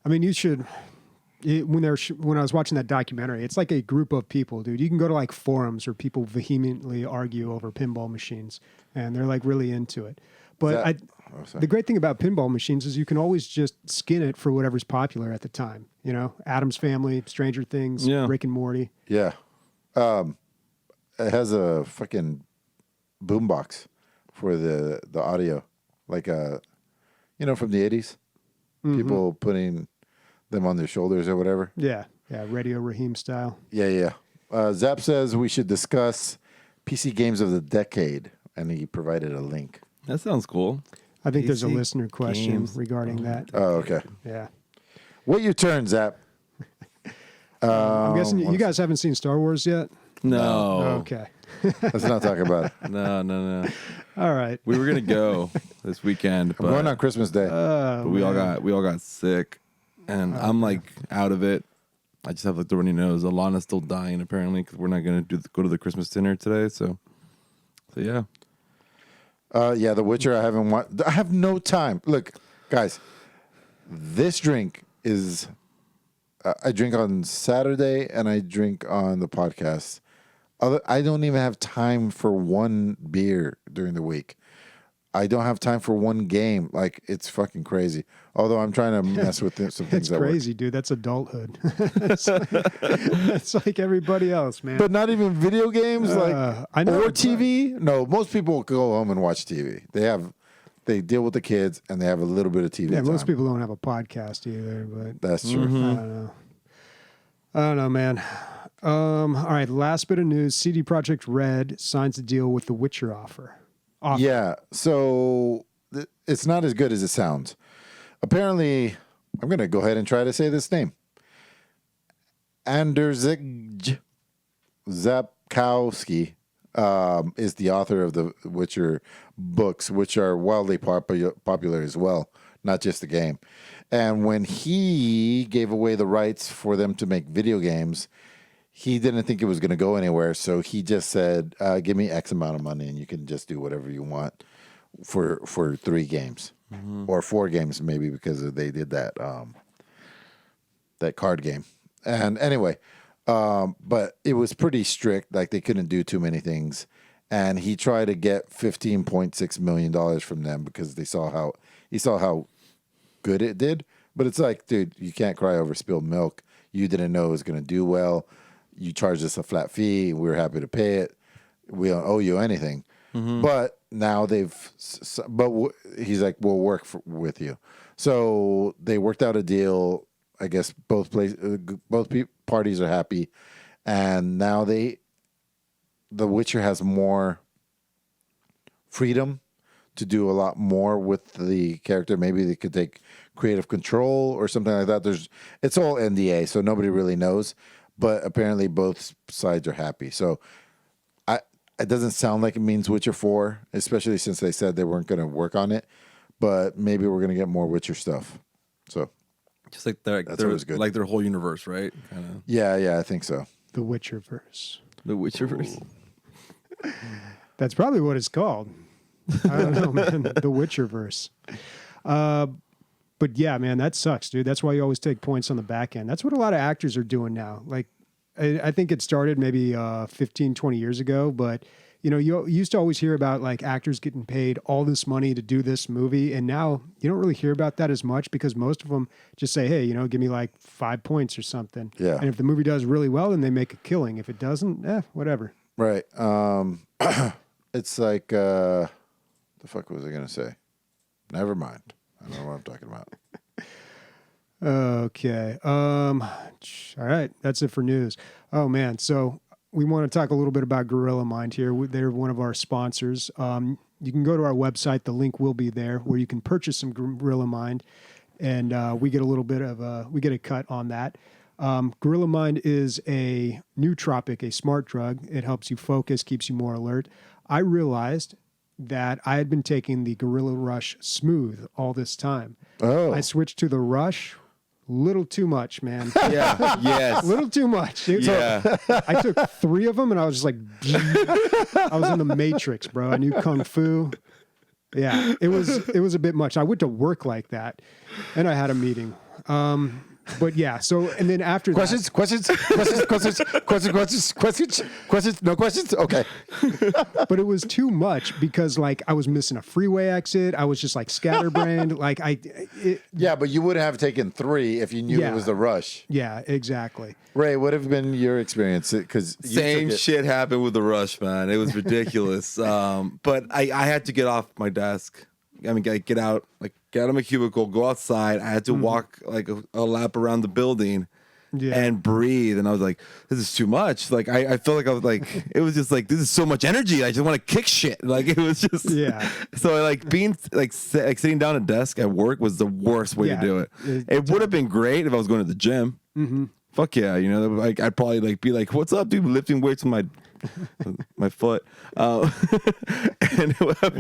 I mean, you should... when I was watching that documentary, it's like a group of people, dude. You can go to like forums where people vehemently argue over pinball machines, and they're like really into it. But the great thing about pinball machines is you can always just skin it for whatever's popular at the time. Addams Family, Stranger Things, Rick and Morty. Yeah, it has a fucking boombox for the audio, like from the 80s. Mm-hmm. People putting them on their shoulders or whatever. Yeah, Radio Raheem style. Yeah. Zap says we should discuss PC games of the decade, and he provided a link. That sounds cool. I think there's a PC listener question games. regarding that. Oh, okay. Yeah. Wait your turn, Zap. I'm guessing you guys haven't seen Star Wars yet? No. Okay. Let's not talk about it. No. All right. We were gonna go this weekend, I'm going on Christmas Day. but we all got sick, and I'm like out of it. I just have like the runny nose. Alana's still dying apparently because we're not gonna go to the Christmas dinner today. So yeah. The Witcher. I have no time. Look, guys, this drink is. I drink on Saturday and I drink on the podcast. I don't even have time for one beer during the week. I don't have time for one game. Like, it's fucking crazy. Although I'm trying to mess with some things. It's crazy, dude. That's adulthood. It's like everybody else, man. But not even video games, I know, or TV. No, most people go home and watch TV. They deal with the kids and they have a little bit of TV. Yeah, time. most people don't have a podcast either, but That's true. I don't know, man. All right, last bit of news. CD Projekt Red signs a deal with the Witcher offer. Yeah, so it's not as good as it sounds. Apparently, I'm going to go ahead and try to say this name. Andrzej Sapkowski is the author of the Witcher books, which are wildly popular as well, not just the game. And when he gave away the rights for them to make video games, he didn't think it was going to go anywhere. So he just said, give me X amount of money and you can just do whatever you want for 3 games or 4 games, maybe, because they did that card game. And anyway, but it was pretty strict. Like, they couldn't do too many things. And he tried to get $15.6 million from them because he saw how good it did. But it's like, dude, you can't cry over spilled milk. You didn't know it was going to do well. You charged us a flat fee. We were happy to pay it. We don't owe you anything. But now he's like, we'll work with you. So they worked out a deal. I guess both parties are happy, and now The Witcher has more freedom to do a lot more with the character. Maybe they could take creative control or something like that. It's all NDA, so nobody really knows. But apparently, both sides are happy. So it doesn't sound like it means Witcher 4, especially since they said they weren't going to work on it. But maybe we're going to get more Witcher stuff. So. Just like their whole universe, right? Kind of. Yeah, I think so. The Witcherverse. The Witcherverse. That's probably what it's called. I don't know, man. The Witcherverse. But yeah, man, that sucks, dude. That's why you always take points on the back end. That's what a lot of actors are doing now. Like, I think it started maybe 15, 20 years ago, but you used to always hear about like actors getting paid all this money to do this movie. And now you don't really hear about that as much because most of them just say, hey, give me like 5 points or something. Yeah. And if the movie does really well, then they make a killing. If it doesn't, whatever. Right. It's like, the fuck was I going to say? Never mind. I don't know what I'm talking about. Okay. All right. That's it for news. Oh man. So we want to talk a little bit about Gorilla Mind here. They're one of our sponsors. You can go to our website. The link will be there where you can purchase some Gorilla Mind, and we get a little bit of we get a cut on that. Gorilla Mind is a nootropic, a smart drug. It helps you focus, keeps you more alert. I realized that I had been taking the Gorilla Rush Smooth all this time. Oh. I switched to the Rush. Little too much, man. Yeah. Yes. Little too much. Yeah. I took 3 of them and I was just like, I was in the Matrix, bro. I knew Kung Fu. Yeah, it was a bit much. I went to work like that and I had a meeting. But yeah, so, and then after Questions? No questions? Okay. but it was too much because like I was missing a freeway exit. I was just like scatterbrained. Like Yeah, but you would have taken 3 if you knew it was the rush. Yeah, exactly. Ray, what have been your experience? Because Same shit happened with the Rush, man. It was ridiculous. But I had to get off my desk. I mean, get out of my cubicle, go outside. I had to walk like a lap around the building and breathe. And I was like, this is too much. Like, I felt like I was like, it was just like, this is so much energy. I just want to kick shit. Like, it was just, So like being like sitting down at a desk at work was the worst way to do it. It would have been great if I was going to the gym. Mm-hmm. Fuck yeah. Like I'd probably like be like, what's up, dude? Lifting weights with my foot. And it would have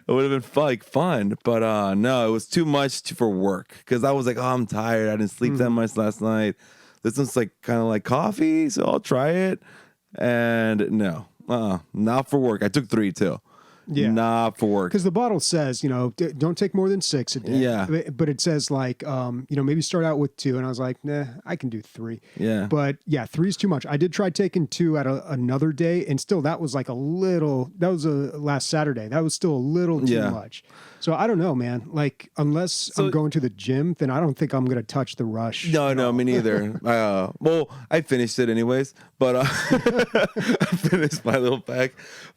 been fun. But no, it was too much for work because I was like, oh, I'm tired. I didn't sleep that much last night. This one's like kind of like coffee, so I'll try it. And no, not for work. I took 3 too. Yeah, not for work. Because the bottle says, don't take more than 6 a day. Yeah, but it says like, maybe start out with 2, and I was like, nah, I can do 3. Yeah, but yeah, 3 is too much. I did try taking 2 at another day, and still that was like a little. That was last Saturday. That was still a little too much. So I don't know, man. Like unless I'm going to the gym, then I don't think I'm gonna touch the Rush. No, me neither. Well, I finished it anyways, but I finished my little pack.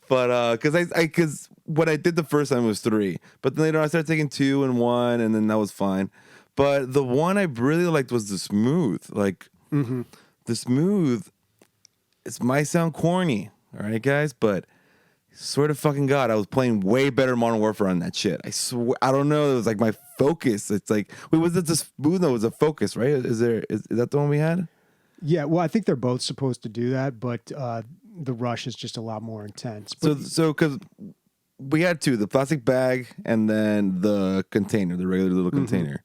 But because what I did the first time was 3, but then later I started taking 2 and 1, and then that was fine. But the one I really liked was the Smooth. Like the Smooth, it might sound corny, all right, guys, but swear to fucking God, I was playing way better Modern Warfare on that shit. I swear, I don't know. It was like my focus. It's like, wait, was it the smooth? No, it was a focus, right? Is that the one we had? Yeah, well, I think they're both supposed to do that, but the rush is just a lot more intense. But, So because we had two, the plastic bag and then the container, the regular little container.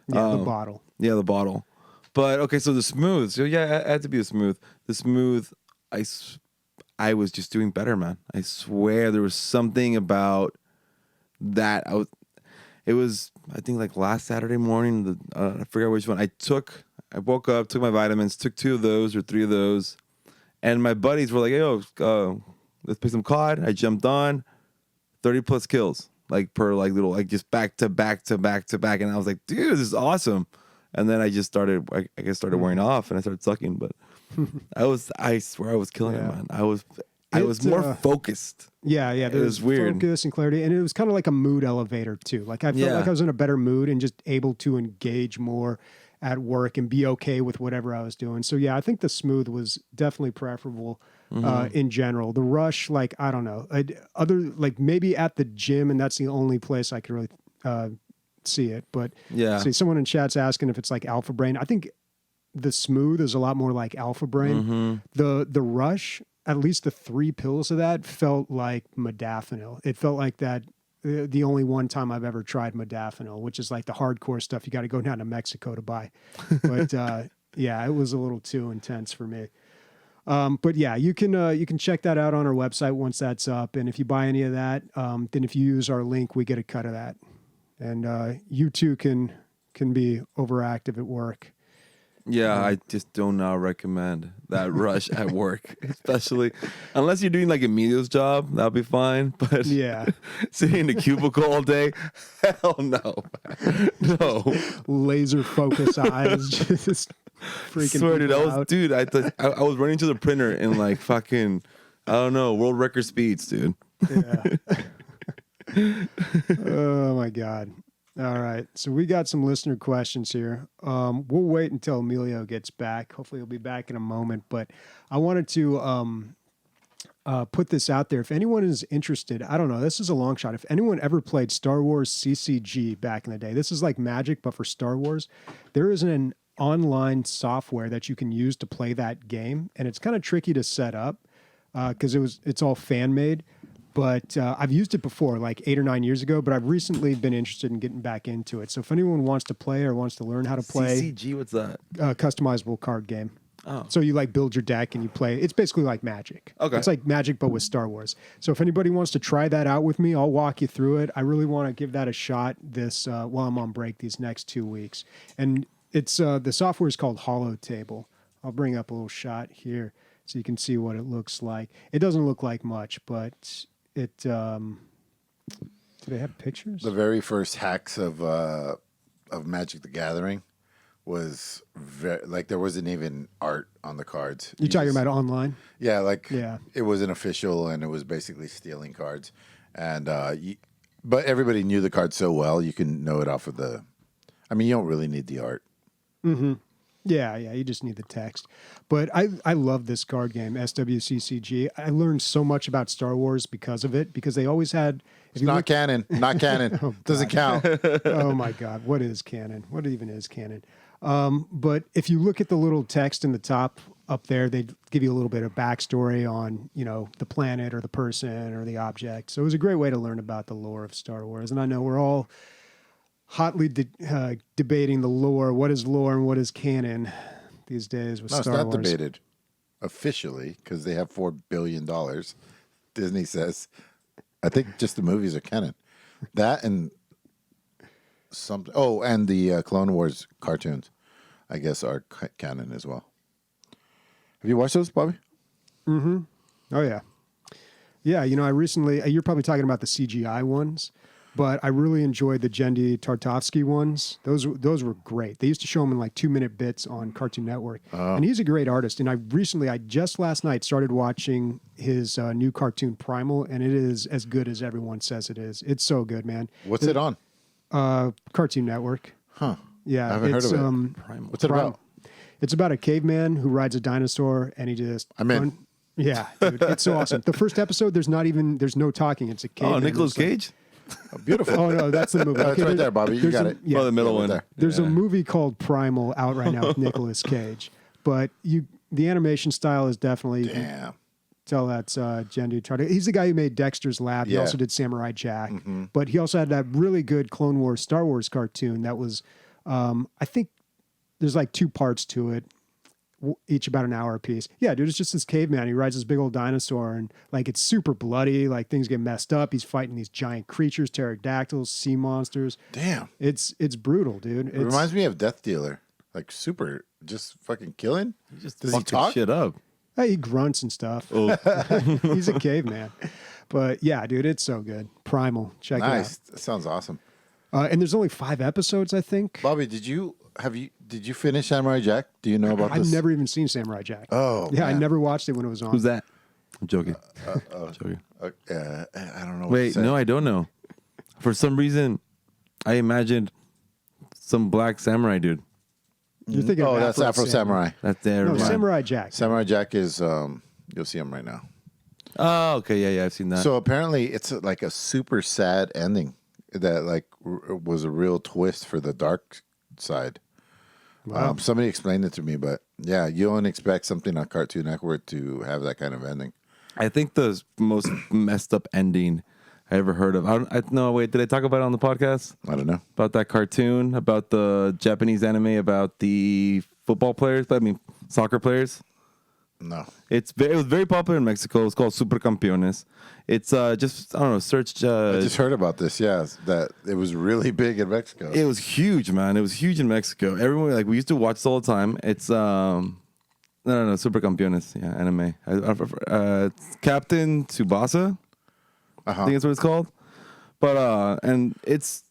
yeah, the bottle. Yeah, the bottle. But okay, so the smooth. So yeah, it had to be the smooth. The smooth, I was just doing better, man. I swear there was something about that. It was, I think, like last Saturday morning. I forgot which one. I woke up, took my vitamins, took 2 of those or 3 of those, and my buddies were like, "Hey, let's play some COD." I jumped on, 30 plus kills, like per like little, like just back to back to back to back, and I was like, "Dude, this is awesome." And then I just started, I guess, wearing off, and I started sucking. But I swear I was killing it, man. I was more focused. Yeah, there was weird. Focus and clarity, and it was kind of like a mood elevator too. Like I felt like I was in a better mood and just able to engage more at work and be okay with whatever I was doing. So yeah, I think the smooth was definitely preferable in general. The rush, like I don't know, like maybe at the gym, and that's the only place I could really see it. But see, someone in chat's asking if it's like Alpha Brain. I think the smooth is a lot more like Alpha Brain. The rush, at least the 3 pills of that felt like modafinil. It felt like that the only one time I've ever tried modafinil, which is like the hardcore stuff you got to go down to Mexico to buy. But yeah, it was a little too intense for me. But yeah, you can check that out on our website once that's up. And if you buy any of that, then if you use our link, we get a cut of that. And you too can be overactive at work. Yeah, I just do not recommend that rush at work, especially unless you're doing like Emilio's job. That'll be fine. But yeah, sitting in the cubicle all day, hell no, no. Laser focus eyes, just freaking. Swear, dude, I was running to the printer in like fucking, I don't know, world record speeds, dude. Yeah. Oh my God. All right. So we got some listener questions here. We'll wait until Emilio gets back. Hopefully he'll be back in a moment, but I wanted to put this out there. If anyone is interested, I don't know, this is a long shot. If anyone ever played Star Wars CCG back in the day, this is like Magic, but for Star Wars, there is an online software that you can use to play that game. And it's kind of tricky to set up because it's all fan made. But I've used it before, like 8 or 9 years ago, but I've recently been interested in getting back into it. So if anyone wants to play or wants to learn how to play... CCG, what's that? Customizable card game. Oh. So you like build your deck and you play. It's basically like Magic. Okay. It's like Magic, but with Star Wars. So if anybody wants to try that out with me, I'll walk you through it. I really want to give that a shot this while I'm on break these next 2 weeks. And it's the software is called Holotable. I'll bring up a little shot here so you can see what it looks like. It doesn't look like much, but... do they have pictures? The very first hacks of Magic the Gathering was like there wasn't even art on the cards. You're talking about online? Yeah, it wasn't official and it was basically stealing cards. And but everybody knew the card so well you can know it off of the. I mean, you don't really need the art. Mm-hmm. Yeah, you just need the text. But I love this card game, SWCCG. I learned so much about Star Wars because of it, because they always had... It's not canon. Not canon. Oh, doesn't count. Oh, my God. What is canon? What even is canon? But if you look at the little text in the top up there, they give you a little bit of backstory on, the planet or the person or the object. So it was a great way to learn about the lore of Star Wars. And I know we're all... hotly debating the lore. What is lore and what is canon these days with Star Wars? No, it's not debated officially because they have $4 billion. Disney says. I think just the movies are canon. That and something. Oh, and the Clone Wars cartoons, I guess, are canon as well. Have you watched those, Bobby? Mm-hmm. Oh, yeah. Yeah, I recently... You're probably talking about the CGI ones. But I really enjoyed the Genndy Tartakovsky ones. Those were great. They used to show them in like 2-minute bits on Cartoon Network. And he's a great artist. And I just last night started watching his new cartoon Primal, and it is as good as everyone says it is. It's so good, man. What's it on? Cartoon Network. Huh. Yeah. I haven't heard of it. Primal. What's it about? It's about a caveman who rides a dinosaur, and he just... I'm in. Yeah, dude, it's so awesome. The first episode, there's no talking. It's a caveman. Oh, Nicolas Cage? Beautiful. Oh no, that's the movie. Oh, it's right there, Bobby. You there's got a- it. Yeah, Oh, the middle right one. there. there's a Yeah. movie called Primal out right now with Nicolas Cage, but the animation style is definitely Damn. tell that's Jendu Tardy. He's the guy who made Dexter's Lab. He Yeah. also did Samurai Jack, but he also had that really good Clone Wars Star Wars cartoon that was, I think there's like 2 parts to it, each about an hour apiece. Yeah, dude, it's just this caveman. He rides this big old dinosaur and like it's super bloody. Like things get messed up. He's fighting these giant creatures, pterodactyls, sea monsters. Damn. It's brutal, dude. It reminds me of Death Dealer. Like super, just fucking killing. Just Does he fucking talk? shit up. He grunts and stuff. Oh, He's a caveman. But yeah, dude, it's so good. Primal. Check Nice. it That sounds awesome. out. And there's only 5 episodes, I think. Bobby, did you finish Samurai Jack? Do you know about I've this? never even seen Samurai Jack. Oh, yeah, I man. never watched it when it was on. who's that? I'm joking. Joking. I don't know. What to Wait, say. no, I don't know. For some reason, I imagined some black samurai dude. You're thinking Oh, of that's Afro Samurai. That's there. No, Samurai Jack. Samurai Jack is you'll see him right now. Oh, okay, yeah, I've seen that. So apparently, it's like a super sad ending that like was a real twist for the dark side. Wow. Somebody explained it to me, but yeah, you don't expect something on Cartoon Network to have that kind of ending. I think the most messed up ending I ever heard of. No, wait, did I talk about it on the podcast? I don't know. About that cartoon, about the Japanese anime, about the football players, soccer players? No. It was very popular in Mexico. It's called Super Campeones. It's just, I don't know, search. I just heard about this. Yeah, that it was really big in Mexico. It was huge, man. It was huge in Mexico. Everyone, like, we used to watch it all the time. It's, no, Super Campeones. Yeah, anime. It's Captain Tsubasa. I think that's what it's called. But, and this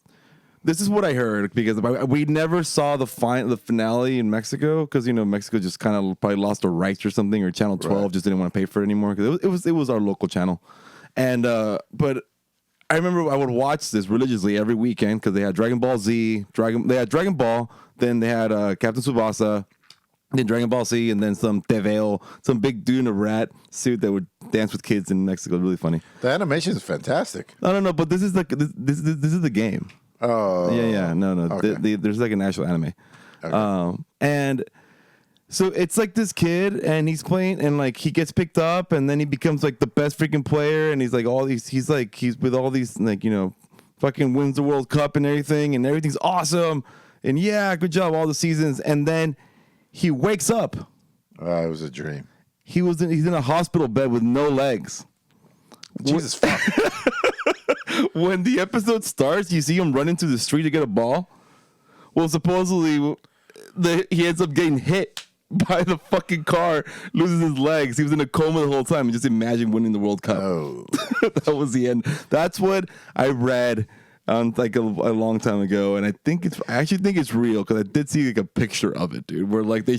is what I heard because we never saw the finale in Mexico because, Mexico just kind of probably lost the rights or something, or Channel 12 just didn't want to pay for it anymore because it was our local channel. And, but I remember I would watch this religiously every weekend because they had Dragon Ball Z, they had Dragon Ball, then they had Captain Tsubasa, then Dragon Ball Z, and then some Teveo, some big dude in a rat suit that would dance with kids in Mexico. Really funny. The animation is fantastic. No, but this is this is the game. Oh, Yeah, no. Okay. There's like an actual anime, Okay. and so it's like this kid, and he's playing, and like he gets picked up, and then he becomes like the best freaking player, and he's with all these like fucking wins the World Cup and everything's awesome, and yeah, good job all the seasons, and then he wakes up. It was a dream. He's in a hospital bed with no legs. Jesus fuck. When the episode starts, you see him run into the street to get a ball. Well, supposedly, he ends up getting hit by the fucking car, loses his legs. He was in a coma the whole time. And just imagine winning the World Cup. Oh. That was the end. That's what I read like a long time ago, and I actually think it's real because I did see like a picture of it, dude. Where like they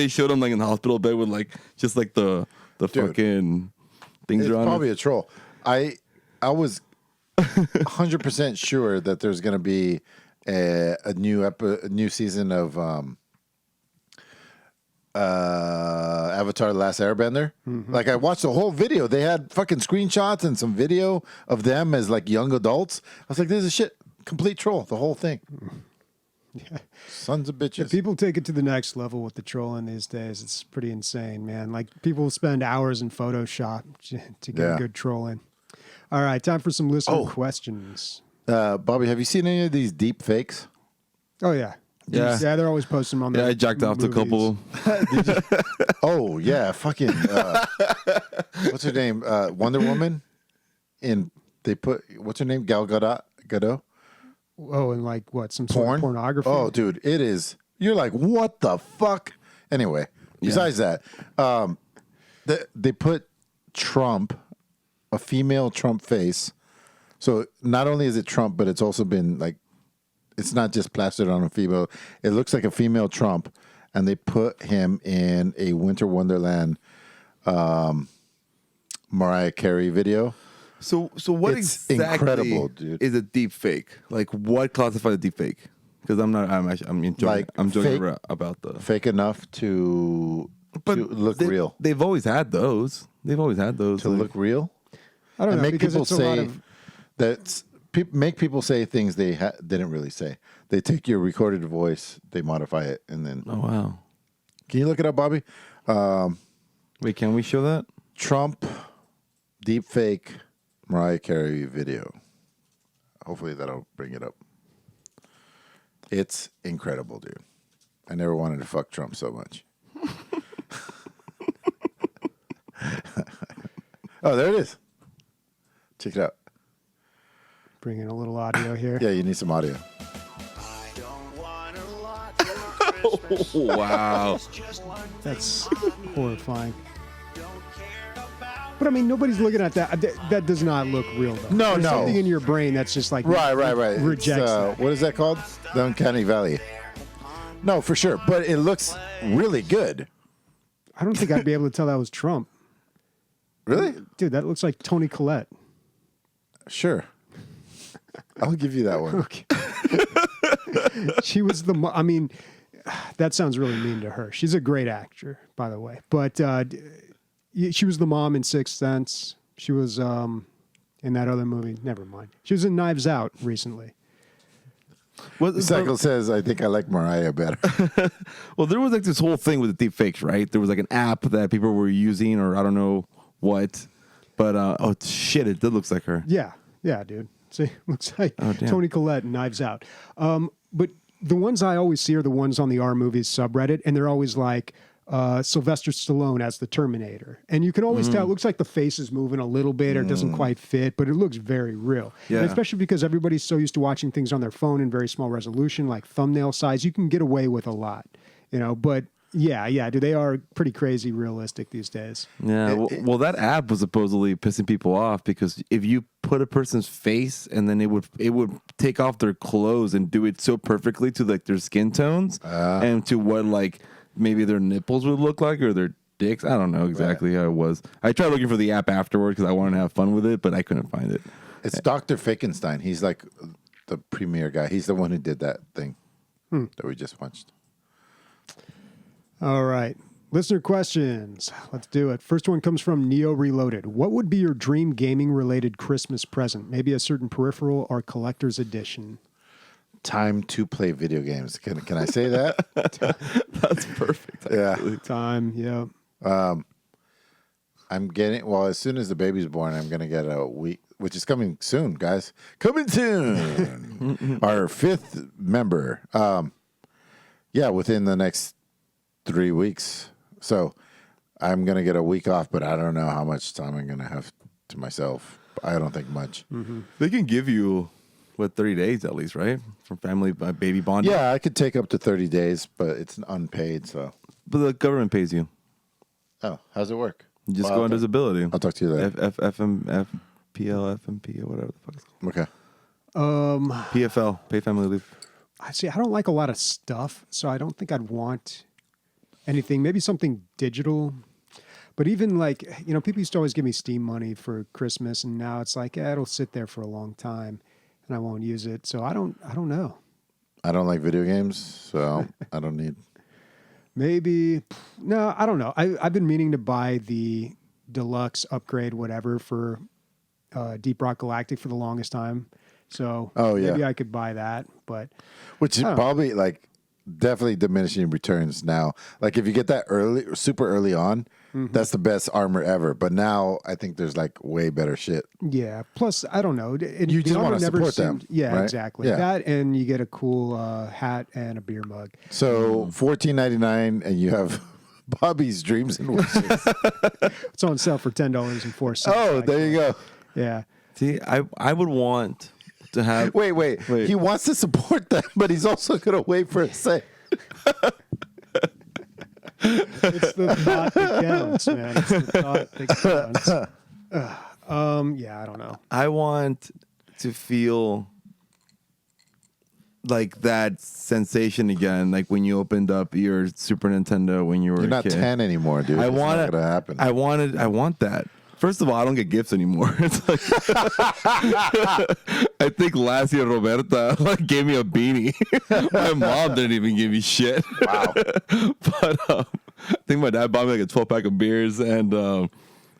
showed him like in the hospital bed with like just like the fucking things It's are on. probably a troll. I was 100% sure that there's going to be a new season of Avatar: The Last Airbender. Like I watched the whole video. They had fucking screenshots and some video of them as like young adults. I was like, this is shit. Complete troll. The whole thing. Yeah. Sons of bitches. People take it to the next level with the trolling these days. It's pretty insane, man. Like people spend hours in Photoshop to get Yeah. a good troll in. All right, time for some listener Oh. questions. Bobby, have you seen any of these deep fakes? Oh yeah. Yeah. They're always posting them on. Yeah, the I jacked off to a movies. couple. Oh yeah, fucking. What's her name? Wonder Woman. They put what's her name? Gal Gadot. Oh, and like what? Some sort Porn. of pornography. Oh, dude, it is. You're like, what the fuck? Anyway, besides that, they put Trump, a female Trump face. So not only is it Trump, but it's also been like, it's not just plastered on a female. It looks like a female Trump, and they put him in a Winter Wonderland Mariah Carey video. So what It's exactly incredible, dude. is a deep fake? Like what classifies a deep fake? Because I'm joking. Like, I'm joking fake- about the. Fake enough to look real. They've always had those. To like- look real. I don't And know make because people it's a lot say of. that make people say things they didn't really say. They take your recorded voice, they modify it, and then. Oh wow! Can you look it up, Bobby? Wait, can we show that? Trump deep fake Mariah Carey video. Hopefully that'll bring it up. It's incredible, dude. I never wanted to fuck Trump so much. Oh, there it is. Check it out. Bring in a little audio here. Yeah, you need some audio. Wow. That's horrifying. But I mean, nobody's looking at that. That does not look real, though. No, There's no. something in your brain that's just like Right. rejects that. What is that called? The Uncanny Valley. No, for sure. But it looks really good. I don't think I'd be able to tell that was Trump. Really? Dude, that looks like Toni Collette. Sure. I'll give you that one. Okay. She was the. I mean, that sounds really mean to her. She's a great actor, by the way. But she was the mom in Sixth Sense. She was in that other movie. Never mind. She was in Knives Out recently. Cycle says, I think I like Mariah better. Well, there was like this whole thing with the deep fakes, right? There was like an app that people were using, or I don't know what. But oh shit, it did looks like her. Yeah, dude. See, looks like Oh, damn. Toni Collette in Knives Out. But the ones I always see are the ones on the R Movies subreddit, and they're always like Sylvester Stallone as the Terminator. And you can always tell, it looks like the face is moving a little bit or it doesn't quite fit, but it looks very real. Yeah. And especially because everybody's so used to watching things on their phone in very small resolution, like thumbnail size, you can get away with a lot, but yeah, dude, they are pretty crazy realistic these days. Yeah, well, that app was supposedly pissing people off because if you put a person's face and then it would take off their clothes and do it so perfectly to like their skin tones and to what like maybe their nipples would look like or their dicks. I don't know exactly how it was. I tried looking for the app afterward because I wanted to have fun with it, but I couldn't find it. It's Dr. Fakenstein. He's like the premier guy. He's the one who did that thing that we just watched. All right. Listener questions. Let's do it. First one comes from Neo Reloaded. What would be your dream gaming-related Christmas present? Maybe a certain peripheral or collector's edition. Time to play video games. Can I say that? That's perfect. Yeah. Time, yeah. I'm getting, as soon as the baby's born, I'm going to get a week, which is coming soon, guys. Coming soon. Our 5th member. Within the next 3 weeks. So I'm going to get a week off, but I don't know how much time I'm going to have to myself. I don't think much. Mm-hmm. They can give you 30 days at least, right? From family baby bonding. Yeah, I could take up to 30 days, but it's unpaid. So, But the government pays you. oh, how's it work? You just go on disability. I'll talk to you later. FMPL, FMP, or whatever the fuck it's called. Okay. PFL, pay family leave. I see. I don't like a lot of stuff, so I don't think I'd want anything. Maybe something digital. But even like, people used to always give me Steam money for Christmas, and now it's like, it'll sit there for a long time, and I won't use it. So I don't know. I don't like video games, so I don't need. Maybe, no, I don't know. I've been meaning to buy the deluxe upgrade, whatever, for Deep Rock Galactic for the longest time. So maybe I could buy that, but Which is probably like definitely diminishing returns now. Like if you get that super early on, that's the best armor ever. But now I think there's like way better shit. yeah. Plus, I don't know. You just want to support them. Yeah, right? exactly. Yeah. That, and you get a cool hat and a beer mug. So $14.99, and you have Bobby's dreams and wishes. It's on sale for $10.04. Oh, there you go. Yeah. See, I would want to have. Wait. He wants to support them, but he's also going to wait for a say. It's the thought that counts, man. It's the thought that counts. Yeah, I don't know. I want to feel like that sensation again, like when you opened up your Super Nintendo when you were You're a not kid. 10 anymore, dude. I It's want not it. going to happen. I want that. First of all, I don't get gifts anymore. It's like I think last year Roberta gave me a beanie. My mom didn't even give me shit. Wow. But I think my dad bought me like a 12-pack of beers, and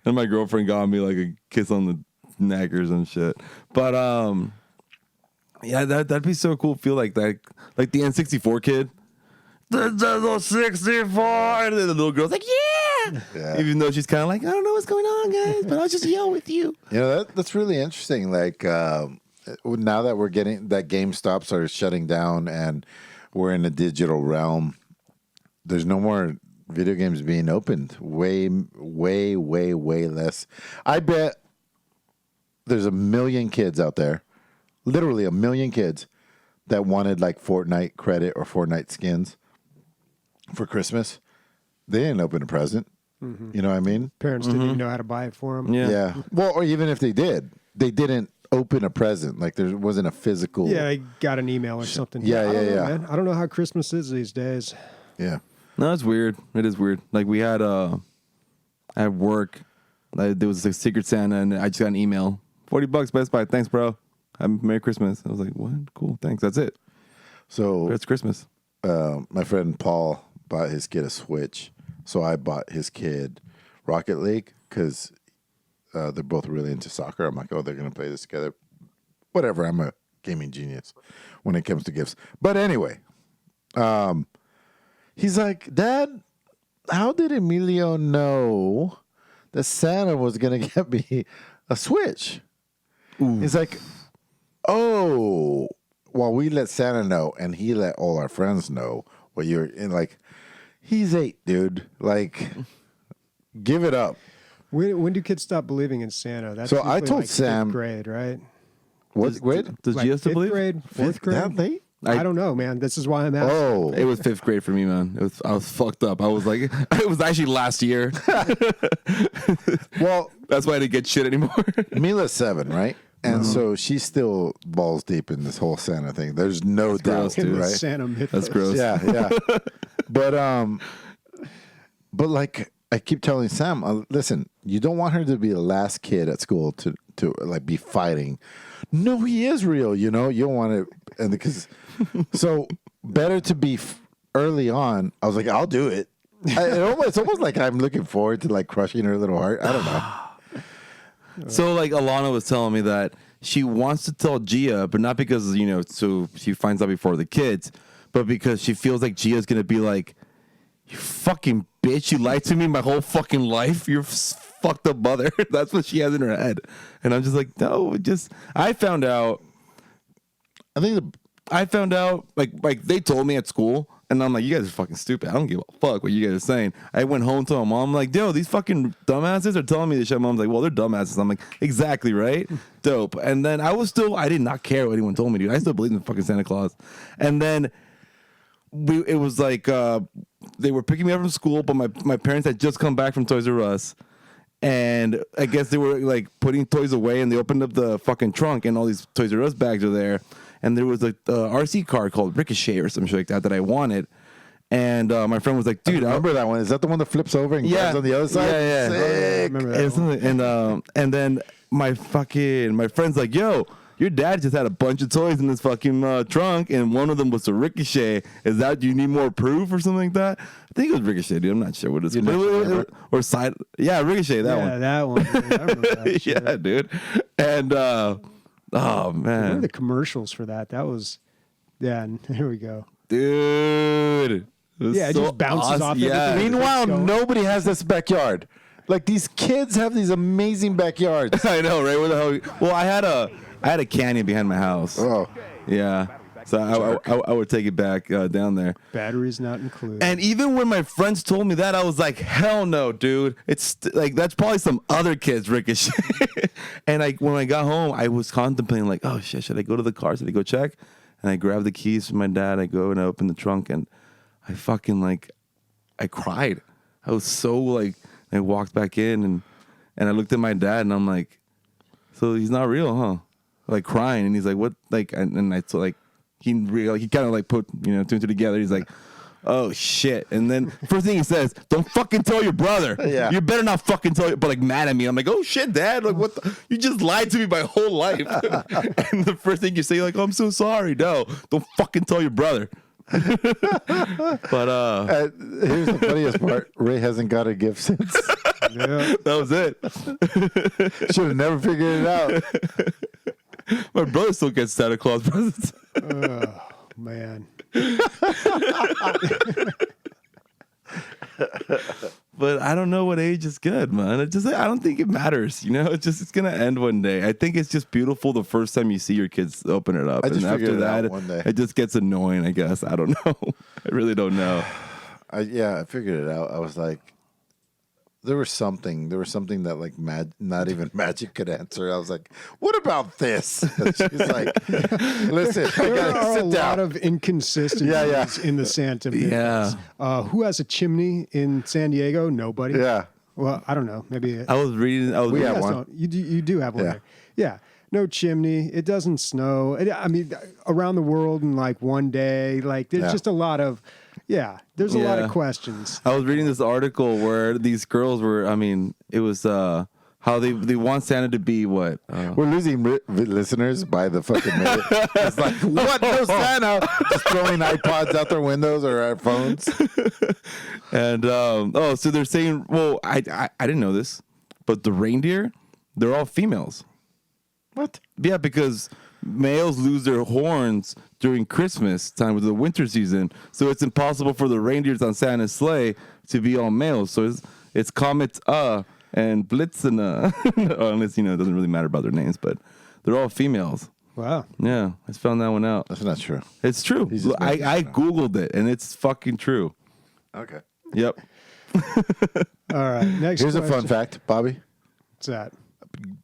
my girlfriend got me like a kiss on the neck or some shit. But Yeah, that'd be so cool. Feel like that, like the N64 kid. The little 64, and then the little girl's like, yeah. Even though she's kind of like, I don't know what's going on, guys, but I'll just yell with you. You know, that's really interesting. Like now that we're getting that GameStop started shutting down and we're in a digital realm, there's no more video games being opened. Way less. I bet there's 1 million kids out there, literally 1 million kids that wanted like Fortnite credit or Fortnite skins for Christmas. They didn't open a present. You know what I mean? Parents didn't even know how to buy it for them. Yeah. Well, or even if they did, they didn't open a present. Like there wasn't a physical. Yeah, I got an email or something. Yeah, I don't know, yeah. man. I don't know how Christmas is these days. Yeah. No, it's weird. It is weird. Like we had at work, there was a Secret Santa, and I just got an email. $40 Best Buy. Thanks, bro. Merry Christmas. I was like, what? Cool. Thanks. That's it. So It's Christmas. my friend Paul bought his kid a Switch. So I bought his kid Rocket League because they're both really into soccer. I'm like, oh, they're going to play this together. Whatever. I'm a gaming genius when it comes to gifts. But anyway, he's like, Dad, how did Emilio know that Santa was going to get me a Switch? Ooh. He's like, oh, well, we let Santa know, and he let all our friends know what you're in. Like, he's 8, dude. Like, give it up. When do kids stop believing in Santa? That's So I usually told like Sam- 5th grade, right? What grade? Does Like Gia still 5th believe? grade, 4th grade? That late? I don't know, man. This is why I'm asking. Oh, It was 5th grade for me, man. I was fucked up. I was like, it was actually last year. well, That's why I didn't get shit anymore. Mila's 7, right? And so she's still balls deep in this whole Santa thing. There's no doubt, gross, dude. In the right? Santa Mythos. That's gross. Yeah. But like I keep telling Sam, listen, you don't want her to be the last kid at school to like be fighting. No, he is real. You know, you don't want to, and because so better to be early on. I was like, I'll do it. It's almost like I'm looking forward to like crushing her little heart. I don't know. So like Alana was telling me that she wants to tell Gia, but not because, you know, so she finds out before the kids, but because she feels like Gia's going to be like, you fucking bitch, you lied to me my whole fucking life. You're fucked up mother. That's what she has in her head. And I'm just like, no, I found out like they told me at school, and I'm like, you guys are fucking stupid. I don't give a fuck what you guys are saying. I went home to my mom, I'm like, yo, these fucking dumbasses are telling me this shit. Mom's like, well, they're dumbasses. I'm like, exactly, right? Dope. And then I did not care what anyone told me, dude. I still believe in fucking Santa Claus. And then it was like they were picking me up from school, but my parents had just come back from Toys R Us. And I guess they were like putting toys away, and they opened up the fucking trunk, and all these Toys R Us bags are there. And there was a RC car called Ricochet or some shit like that I wanted. And my friend was like, dude, I remember that one. Is that the one that flips over and grabs on the other side? Yeah. Sick. I remember that one. And then my friend's like, yo, your dad just had a bunch of toys in this fucking trunk, and one of them was a Ricochet. Is that, do you need more proof or something like that? I think it was Ricochet, dude. I'm not sure what it's called. Or side. Yeah, Ricochet, that one. Yeah, that one. I remember that shit. Yeah, dude. And, oh, What man. are the commercials for that? That was, yeah, here we go. Dude. Yeah, it just bounces off Yeah. everything. Meanwhile, Going. nobody has this backyard. Like these kids have these amazing backyards. I know, right? Where the hell? Well, I had a canyon behind my house. Oh, Yeah. So I would take it back down there. Batteries not included. And even when my friends told me that, I was like, hell no, dude. It's like, that's probably some other kid's Ricochet. And when I got home, I was contemplating like, oh shit, should I go to the car? Should I go check? And I grabbed the keys from my dad. I go and I open the trunk, and I fucking I cried. I was so like, I walked back in and I looked at my dad, and I'm like, so he's not real, huh? Like crying. And he's like, what? Like, and I like, he kind of like put, two and two together. He's like, oh shit. And then first thing he says, don't fucking tell your brother. Yeah. You better not fucking tell, but like mad at me. I'm like, oh shit, Dad. Like, what you just lied to me my whole life. And the first thing you say, like, oh, I'm so sorry. No, don't fucking tell your brother. But here's the funniest part. Ray hasn't got a gift since. Yeah. that was it. Should have never figured it out. My brother still gets Santa Claus presents. Oh, man. But I don't know what age is good, man. I don't think it matters. It's gonna end one day. I think it's just beautiful the first time you see your kids open it up, I just and after figured it out that, one day. it just gets annoying. I guess I don't know. I really don't know. I figured it out. I was like, there was something that like not even magic could answer. I was like, what about this? And she's like, listen, I There gotta are sit a down. lot of inconsistencies Yeah. in the Santa mythos. Who has a chimney in San Diego? Nobody. Yeah. Well, I don't know. Maybe I was reading. We you have guys one. don't. You do have one. Yeah. There. Yeah. No chimney. It doesn't snow. I mean, around the world in like one day. Like there's just a lot of. Yeah. There's a lot of questions. I was reading this article where these girls were. I mean, it was how they want Santa to be what. We're losing listeners by the fucking minute. It's like, what? No Santa. Just throwing iPods out their windows or our phones. And so they're saying, well, I didn't know this, but the reindeer, they're all females. What? Yeah, because males lose their horns during Christmas time with the winter season, so it's impossible for the reindeers on Santa's sleigh to be all males. So it's Comet and Blitzen, unless it doesn't really matter about their names, but they're all females. Wow. Yeah, I just found that one out. That's not true. It's true. He's just I making shit up. googled it, and it's fucking true. Okay. Yep. All right. Next. Here's a question. fun fact, Bobby. What's that?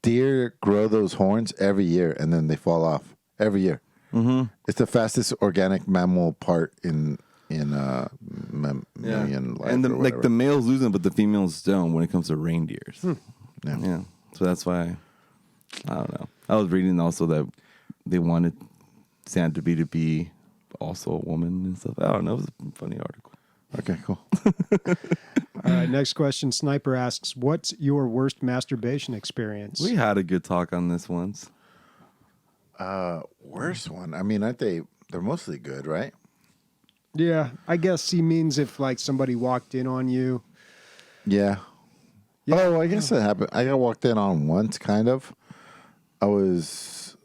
Deer grow those horns every year, and then they fall off every year. Mm-hmm. It's the fastest organic mammal part in mammalian life. And or whatever. the males lose them, but the females don't when it comes to reindeers. Yeah. So that's why I don't know. I was reading also that they wanted Santa to be also a woman and stuff. I don't know. It was a funny article. Okay, cool. All right. Next question. Sniper asks, "What's your worst masturbation experience?" We had a good talk on this once. Worst one. I mean, aren't they? They're mostly good, right? Yeah, I guess he means if like somebody walked in on you. Yeah. Oh, I guess that happened. I got walked in on once, kind of. I was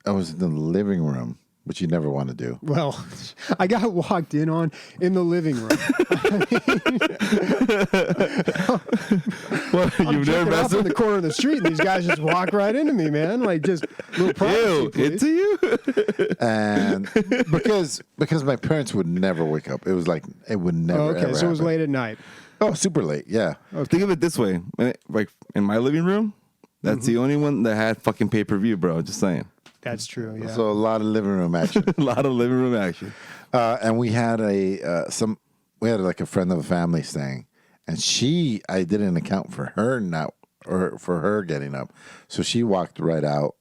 in the living room, which you never want to do. Well, I got walked in on in the living room. Well, I'm you've never jerking off messed in with the corner of the street, and these guys just walk right into me, man. Like just little privacy, please. into you? And because my parents would never wake up. It was like it would never. Oh, okay, ever so it was happen. late at night. Oh, super late. Yeah. Think of it this way. Like in my living room, that's the only one that had fucking pay-per-view, bro. Just saying. That's true. Yeah. So a lot of living room action. A lot of living room action. And we had like a friend of the family staying, and I didn't account for her for her getting up, so she walked right out,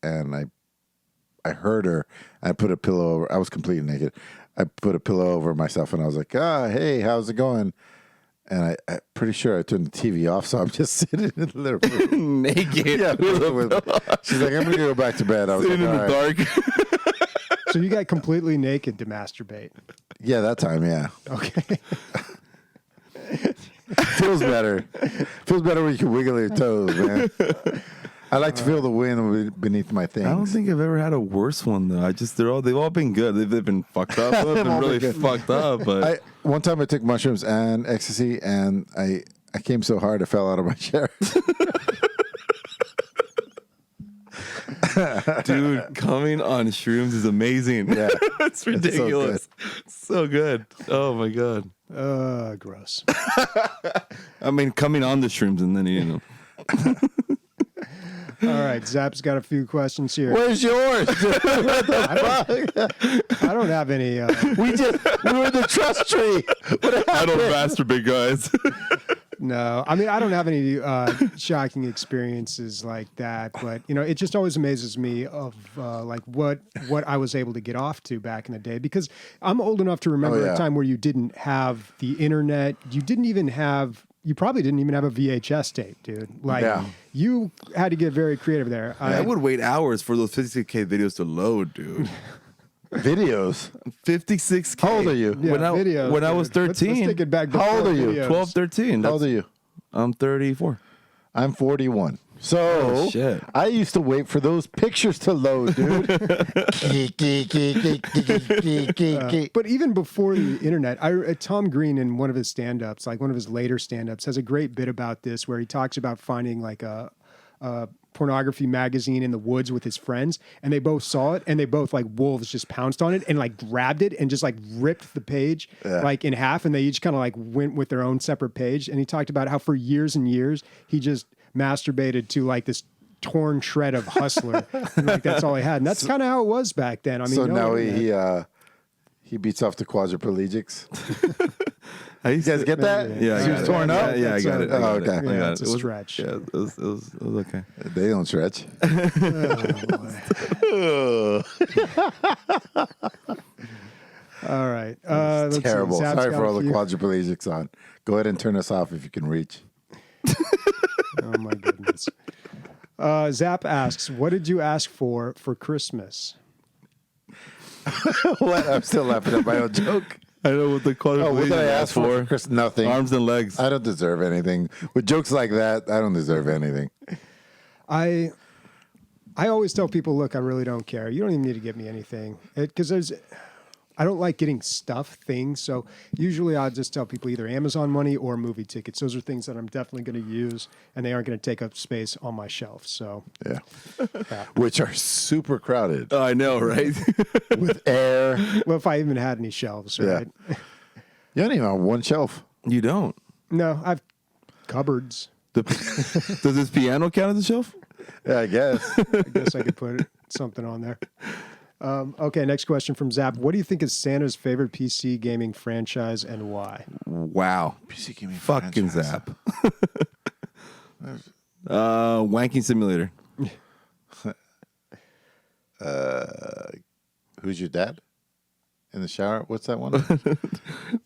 and I heard her. I put a pillow over. I was completely naked. I put a pillow over myself, and I was like, hey, how's it going? And I'm pretty sure I turned the TV off, so I'm just sitting in the living room. Naked. Yeah, she's like, I'm going to go back to bed. I was Sitting like, in all the right. dark. So you got completely naked to masturbate. Yeah, that time, yeah. Okay. Feels better. Feels better when you can wiggle your toes, man. I like to feel the wind beneath my things. I don't think I've ever had a worse one though. They've all been good. They've been fucked up. They've been all really been good. fucked up. But One time I took mushrooms and ecstasy, and I came so hard I fell out of my chair. dude, coming on shrooms is amazing. Yeah, it's ridiculous. So good. Oh my god. Gross. I mean, coming on the shrooms and then eating them. All right, Zap's got a few questions here. Where's yours? I don't have any. we were in the trust tree. I don't masturbate, guys. No, I mean I don't have any shocking experiences like that, but it just always amazes me of like what I was able to get off to back in the day, because I'm old enough to remember a time where you didn't have the internet, you probably didn't even have a VHS tape, dude. Like you had to get very creative there. I would wait hours for those 56K videos to load, dude. Videos. 56K. How old are you? Yeah, videos, when I was dude. Let's 13. take it back How old before are you? videos. 12, 13. How old are you? I'm 34. I'm 41. So Oh, shit. I used to wait for those pictures to load, dude. But even before the internet, Tom Green in one of his stand-ups, like one of his later stand-ups, has a great bit about this where he talks about finding like a pornography magazine in the woods with his friends, and they both saw it, and they both like wolves just pounced on it and like grabbed it and just like ripped the page like in half, and they each kind of like went with their own separate page. And he talked about how for years and years he just masturbated to like this torn shred of Hustler, and like that's all he had, and that's kind of how it was back then. I mean, So now he beats off the quadriplegics. You guys get that? Yeah, She was torn up? Yeah, I got it. Oh, okay. Yeah, it's It a was- stretch. Yeah, it was okay. They don't stretch. All right. Let's see. Terrible. Zap's Sorry got for a all the few. quadriplegics on. Go ahead and turn us off if you can reach. Oh my goodness. Zap asks, "What did you ask for Christmas?" What? I'm still laughing at my own joke. I know what the quadriplegic Oh, what did I ask for? Chris? Nothing. Arms and legs. I don't deserve anything. With jokes like that, I don't deserve anything. I always tell people, look, I really don't care. You don't even need to give me anything, because I don't like getting things. So usually I'll just tell people either Amazon money or movie tickets. Those are things that I'm definitely going to use, and they aren't going to take up space on my shelf. So Yeah. Which are super crowded Oh, I know, right? with air. well, if I even had any shelves, Yeah. right? You don't even have one shelf. You don't. No, I've cupboards. Does this piano count as a shelf? Yeah, I guess. I guess I could put something on there. Okay, next question from Zap. What do you think is Santa's favorite PC gaming franchise and why? Wow. PC gaming Fucking franchise. Zap. Wanking simulator. Who's your dad? In the shower? What's that one?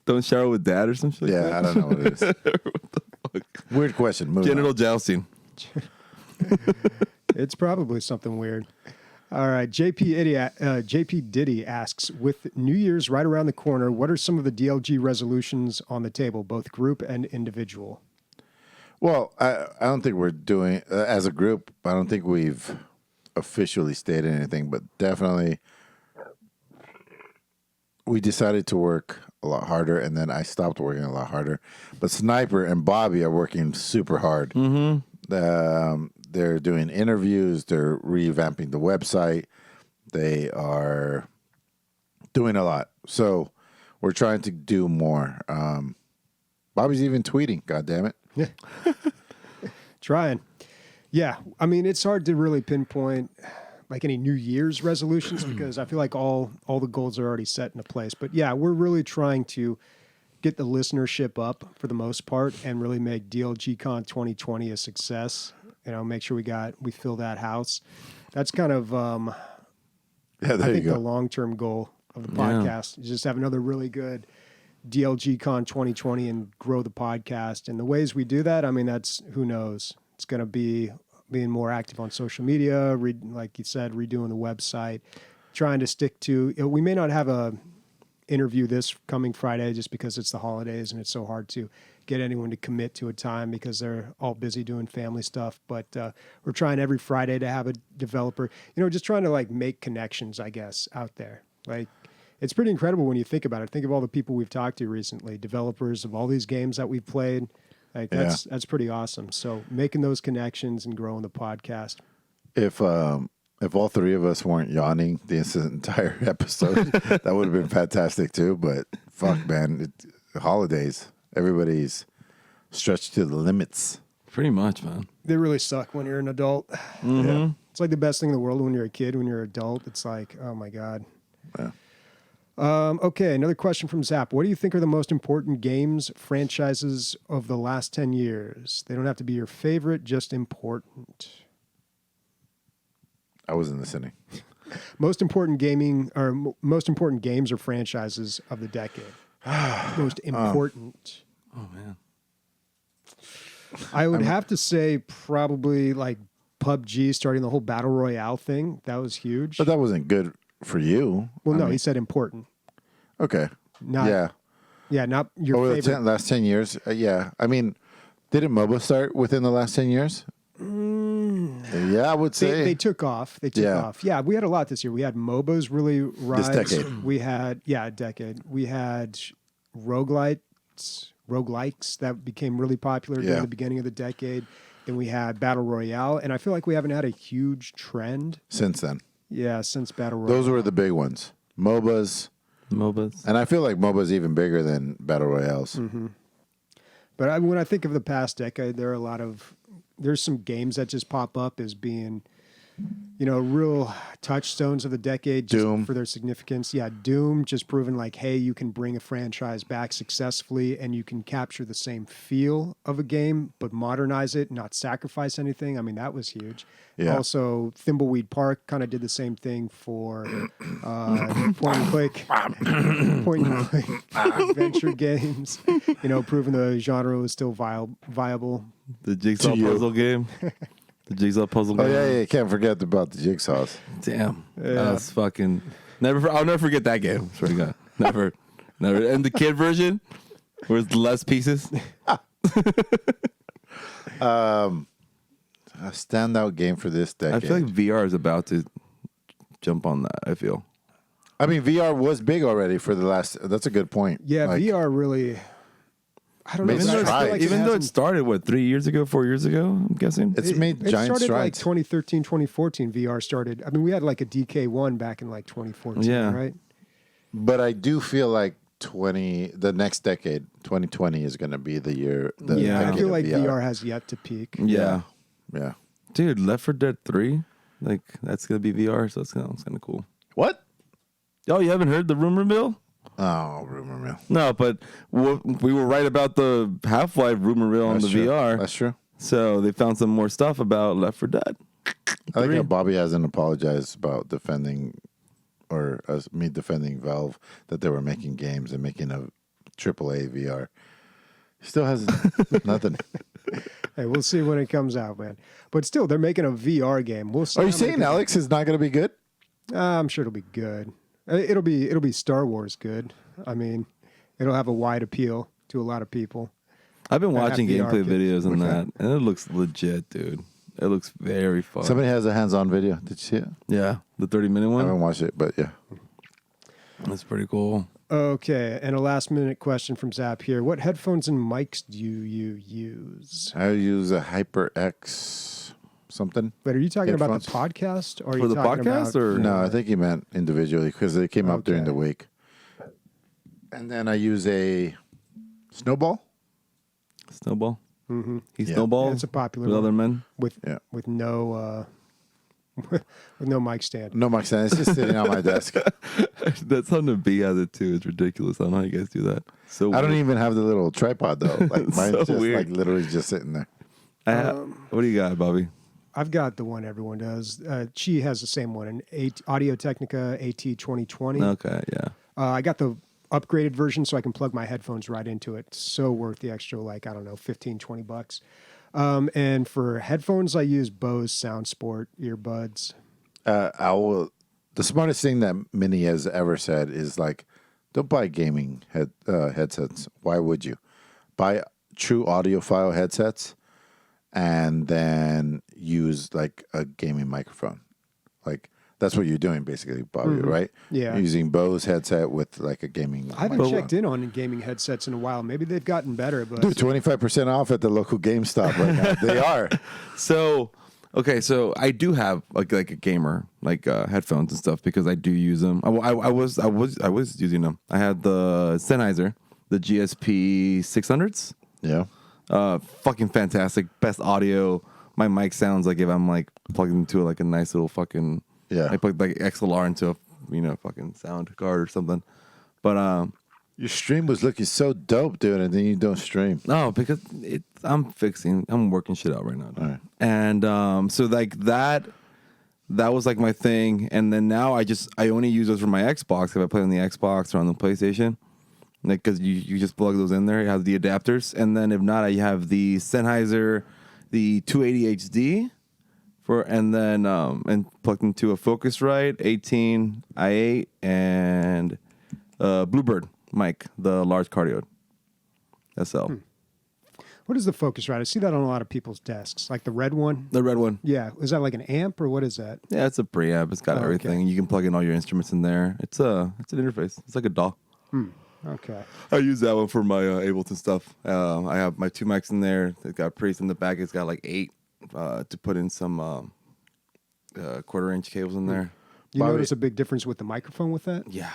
Don't shower with dad or some shit like Yeah, that? I don't know what it is. Weird question. Moving Genital on. jousting. It's probably something weird. All right, JP Diddy asks, with New Year's right around the corner, what are some of the DLG resolutions on the table, both group and individual? Well, I don't think we're doing, as a group, I don't think we've officially stated anything, but definitely we decided to work a lot harder, and then I stopped working a lot harder. But Sniper and Bobby are working super hard. Mm-hmm. They're doing interviews. They're revamping the website. They are doing a lot. So we're trying to do more. Bobby's even tweeting. God damn it. Trying. Yeah, I mean, it's hard to really pinpoint like any New Year's resolutions because I feel like all the goals are already set into place. But yeah, we're really trying to get the listenership up for the most part and really make DLGCon 2020 a success. You know, make sure we fill that house. That's kind of Yeah, I there you think go. the long-term goal of the podcast is just have another really good DLGCon 2020 and grow the podcast. And the ways we do that, I mean, that's who knows. It's going to be being more active on social media, like you said, redoing the website, trying to stick to. We may not have a interview this coming Friday just because it's the holidays and it's so hard to get anyone to commit to a time because they're all busy doing family stuff. But we're trying every Friday to have a developer, just trying to like make connections, I guess, out there. Like, it's pretty incredible when you think about it. Think of all the people we've talked to recently, developers of all these games that we've played. Like that's pretty awesome. So making those connections and growing the podcast. If all three of us weren't yawning the entire episode, that would have been fantastic too. But fuck, man, holidays. Everybody's stretched to the limits. Pretty much, man. They really suck when you're an adult. Mm-hmm. Yeah. It's like the best thing in the world when you're a kid. When you're an adult, it's like, oh my God. Yeah. Okay, another question from Zap. What do you think are the most important games franchises of the last 10 years? They don't have to be your favorite, just important. I wasn't listening. Most important most important games or franchises of the decade. Most important. Oh, man. I would have to say probably like PUBG starting the whole battle royale thing. That was huge. But that wasn't good for you. Well, no, I mean, he said important. okay. Not, yeah, not your Over favorite. the last 10 years, yeah. I mean, didn't MOBA start within the last 10 years? Yeah, I would say. They took off. They took Yeah. off. Yeah, we had a lot this year. We had MOBAs really rise. decade. We had a decade. We had roguelikes that became really popular during Yeah. the beginning of the decade. Then we had Battle Royale, and I feel like we haven't had a huge trend. Since then. Yeah, since Battle Royale. Those were the big ones. MOBAs. MOBAs. And I feel like MOBA's even bigger than Battle Royales. But when I think of the past decade, there's some games that just pop up as being, real touchstones of the decade just Doom. for their significance. Yeah, Doom just proving like, hey, you can bring a franchise back successfully and you can capture the same feel of a game, but modernize it, not sacrifice anything. I mean, that was huge. Yeah. Also, Thimbleweed Park kind of did the same thing for point and click adventure games. Proving the genre was still viable. The Jigsaw To you. puzzle game. The Jigsaw puzzle Oh, game. yeah, can't forget about the jigsaws. Damn. Yeah. That was fucking. I'll never forget that game. Swear to God. Never. And the kid version, where it's less pieces. A standout game for this decade. I feel like VR is about to jump on that. I feel. I mean, VR was big already for the last. That's a good point. Yeah, Like, VR really. I don't know. Made I feel strides. like Even though it hasn't- started, 3 years ago, 4 years ago, I'm guessing. It's made it giant started like strides. 2013, 2014. VR started. I mean, we had like a DK1 back in like 2014, Yeah. right? But I do feel like the next decade, 2020, is going to be the year. The Yeah. I decade feel of like VR has yet to peak. Yeah. Yeah. Dude, Left 4 Dead 3, like, that's going to be VR, so that's kind of cool. What? Oh, you haven't heard the rumor mill? Oh, rumor mill. No, but we were right about the Half-Life rumor mill on the That's true. VR. That's true. So they found some more stuff about Left 4 Dead. I like how Bobby hasn't apologized about defending, or me defending Valve that they were making games and making a AAA VR. He still has nothing. Hey, we'll see when it comes out, man. But still, they're making a VR game. We'll see. Are you how many saying people- Alex is not going to be good? I'm sure it'll be good. It'll be Star Wars good. I mean, it'll have a wide appeal to a lot of people. I've been That watching have VR gameplay kits. videos on that, and it looks legit, dude. It looks very fun. Somebody has a hands-on video. Did you see it? Yeah, the 30-minute I one. haven't watched it, but yeah. That's pretty cool. Okay, and a last-minute question from Zap here. What headphones and mics do you use? I use a HyperX something. But are you talking about Headphones. the podcast, or are For you the talking podcast, about, or- No, I think he meant individually because they came up during Okay. the week. And then I use a Snowball. Snowball. Mm-hmm. He Yeah. snowballs Yeah, it's a popular with one. other men. with Yeah. with no with no mic stand? No, Mike Stan. It's just sitting on my desk. That's something to be has it too. It's ridiculous. I don't know how you guys do that. So I don't weird. even have the little tripod though. Like It's mine's so just weird. like literally just sitting there. What do you got, Bobby? I've got the one everyone does. She has the same one, an Audio Technica AT 2020. Okay, yeah. I got the upgraded version so I can plug my headphones right into it. So worth the extra, like, I don't know, 15, 20 bucks. And for headphones, I use Bose Sound Sport earbuds. The smartest thing that Minnie has ever said is like, don't buy gaming headsets. Why would you? Buy true audiophile headsets and then use like a gaming microphone. Like that's what you're doing basically, Bobby, right? Yeah. You're using Bose headset with like a gaming I haven't microphone. checked in on gaming headsets in a while. Maybe they've gotten better, but Dude, 25% off at the local GameStop right now. They are. So, okay, so I do have like a gamer headphones and stuff because I do use them. I was using them. I had the Sennheiser, the GSP 600s. Yeah. Fucking fantastic, best audio. My mic sounds like if I'm like plugged into like a nice little fucking I plugged like XLR into a fucking sound card or something. But Your stream was looking so dope, dude, and then you don't stream. no, because I'm working shit out right now. All right. And so like that was like my thing. And then now I only use those for my Xbox if I play on the Xbox or on the PlayStation. Like, because you just plug those in there. You have the adapters. And then if not, I have the Sennheiser, the 280 HD and plugged into a Focusrite 18 i8 and Bluebird mic, the large cardioid SL. Well, What is the Focusrite? I see that on a lot of people's desks, like the red one. The red one. Yeah, is that like an amp or what is that? Yeah, it's a preamp. It's got Oh, everything. okay. You can plug in all your instruments in there. It's an interface. It's like a DAW. Okay. I use that one for my Ableton stuff. I have my 2 mics in there. It's got pre's in the back. It's got like 8 to put in some 1/4-inch cables in there. You Bobby- notice a big difference with the microphone with that? Yeah.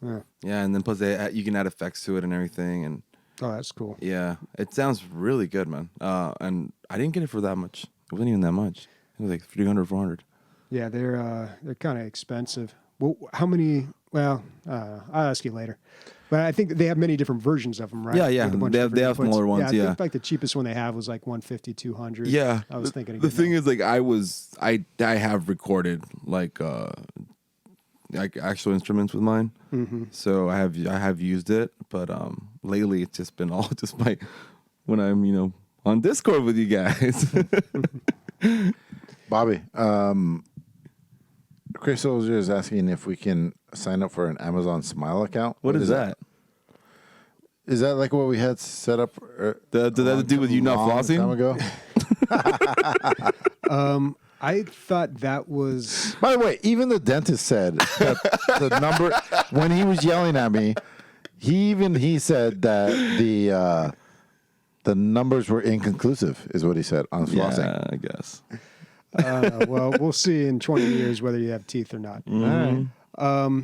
Yeah. Yeah, and then plus you can add effects to it and everything. And Oh, that's cool. yeah, it sounds really good, man. And I didn't get it for that much. It wasn't even that much. It was like 300, 400. Yeah, they're kind of expensive. Well, how many? Well, I'll ask you later. But I think they have many different versions of them, right? Yeah. With a bunch They of have different smaller inputs. ones, I yeah. think like the cheapest one they have was like 150, 200. Yeah. I was thinking. The thing is, like, I have recorded like actual instruments with mine, so I have used it, but lately it's just been all just when I'm on Discord with you guys. Bobby, Chris Soldier is asking if we can sign up for an Amazon Smile account. What is that? Is that like what we had set up? Did that have to do with you not flossing? Time ago? I thought that was. By the way, even the dentist said that the number when he was yelling at me, he said that the numbers were inconclusive, is what he said on flossing. Yeah, I guess. Well, we'll see in 20 years whether you have teeth or not. All right.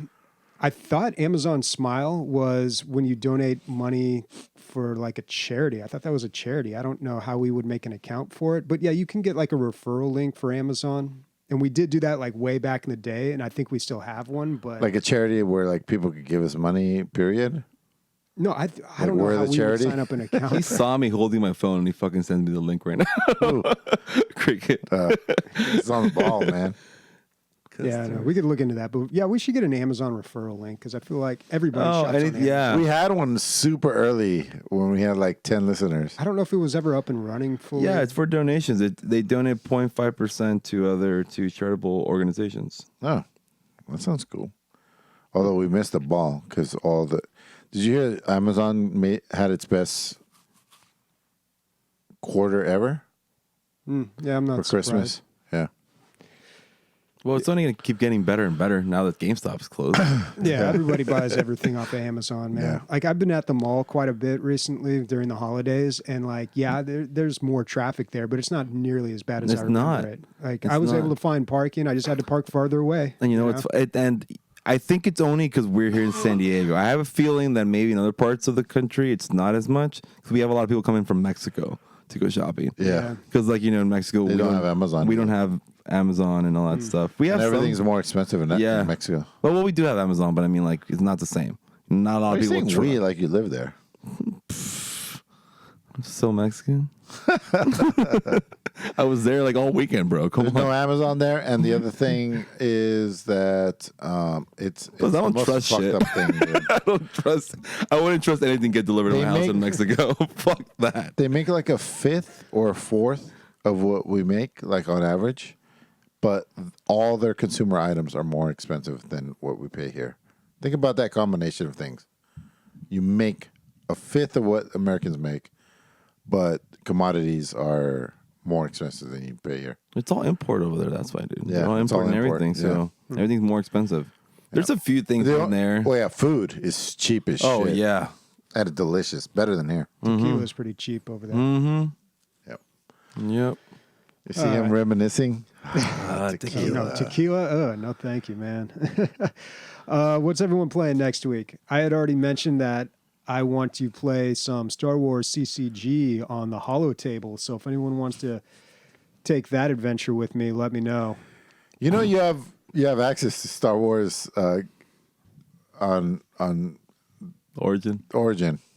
I thought Amazon Smile was when you donate money for like a charity. I thought that was a charity. I don't know how we would make an account for it, but yeah, you can get like a referral link for Amazon. And we did do that like way back in the day, and I think we still have one. But Like a charity where like people could give us money. Period. no, I don't know we're how the we charity? would sign up an account. He saw me holding my phone and he fucking sends me the link right now. Cricket. It's on the ball, man. Yeah, no, we could look into that, but yeah, we should get an Amazon referral link because I feel like everybody shops on Amazon. yeah. We had one super early when we had like 10 listeners. I don't know if it was ever up and running fully. Yeah, it's for donations. They donate 0.5% to charitable organizations. Oh, that sounds cool. Although we missed the ball because Did you hear Amazon had its best quarter ever Yeah, I'm not for surprised. Christmas? Yeah. Well, it's only going to keep getting better and better now that GameStop's closed. Yeah, everybody buys everything off of Amazon, man. Yeah. Like I've been at the mall quite a bit recently during the holidays, and like, yeah, there's more traffic there, but it's not nearly as bad as It's I remember not. it. Like It's I was not. able to find parking. I just had to park farther away. And and I think it's only because we're here in San Diego. I have a feeling that maybe in other parts of the country it's not as much because we have a lot of people coming from Mexico to go shopping. Yeah. Because in Mexico They don't have Amazon We here. don't have Amazon and all that stuff. We have And everything's some, more expensive in Mexico. Well, we do have Amazon, but I mean, like, it's not the same. Not a lot Why are of you people. saying we like you live there? I'm so Mexican. I was there like all weekend, bro. Come There's on. no Amazon there, and the other thing is that it's Plus, I the don't most trust fucked shit. up thing. Dude. I don't trust. I wouldn't trust anything get delivered to They my house make- in Mexico. Fuck that. They make like a fifth or a fourth of what we make, like on average, but all their consumer items are more expensive than what we pay here. Think about that combination of things. You make a fifth of what Americans make, but commodities are more expensive than you pay here. It's all import over there. That's why, dude. Yeah, They're all it's all importing import, everything, so everything's more expensive. There's a few things in there. Well, yeah, food is cheap as Oh shit. yeah. And delicious, better than here. Tequila is pretty cheap over there. Yep. Yep. You see him reminiscing? No, tequila? No, thank you, man. What's everyone playing next week? I had already mentioned that I want to play some Star Wars CCG on the holo table. So if anyone wants to take that adventure with me, let me know. You know, you have access to Star Wars on Origin.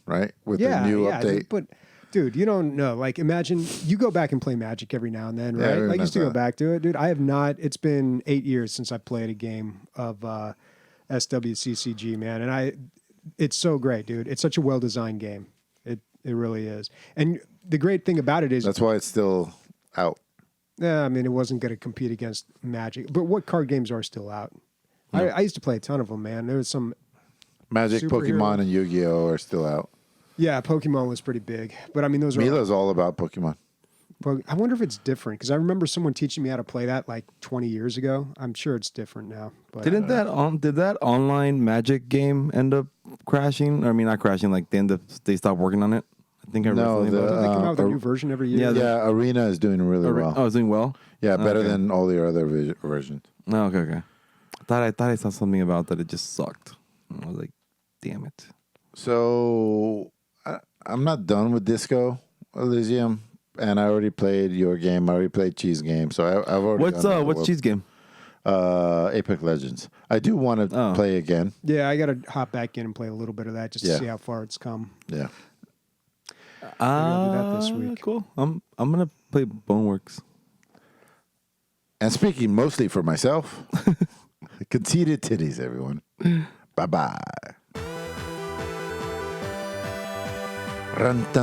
right? With the new update. But dude, you don't know. Like, imagine you go back and play Magic every now and then, Yeah, right? every Like, now used to and go then. back to it, dude. I have not. It's been 8 years since I played a game of SWCCG, man, and it's so great, dude. It's such a well designed game. It really is. And the great thing about it is, That's why it's still out. I mean, it wasn't going to compete against Magic. But what card games are still out? I used to play a ton of them, man. There was some. Magic, Superhero. Pokemon, and Yu-Gi-Oh are still out. Yeah, Pokemon was pretty big, but I mean those are. Mila's all about Pokemon. I wonder if it's different because I remember someone teaching me how to play that like 20 years ago. I'm sure it's different now. But Did that online Magic game end up crashing? Or, I mean, not crashing. Like they stopped working on it. I think I read No, something the- about it. they come out with a new version every year. Yeah, Yeah, Arena is doing really well. Oh, it's doing well. Yeah, better Okay. than all the other versions. Oh, okay. I thought I saw something about that. It just sucked. I was like, damn it. So I'm not done with Disco Elysium, and I already played your game. I already played Cheese Game. So I've already. What's Cheese Game? Apex Legends. I do want to play again. Yeah, I got to hop back in and play a little bit of that just to see how far it's come. Yeah. I'll do that this week. Cool. I'm gonna play Boneworks. And speaking mostly for myself, conceited titties, everyone. Bye-bye.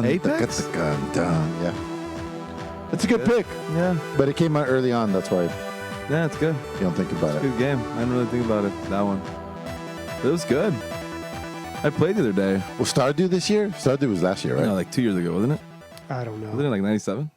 Apex? Yeah. It's a good pick, Yeah, but it came out early on. That's why you yeah, it's good. don't think about it. Good game. I didn't really think about it. That one. It was good. I played the other day. Well, Stardew this year? Stardew was last year, right? No, like 2 years ago, wasn't it? I don't Wasn't know. it like 97?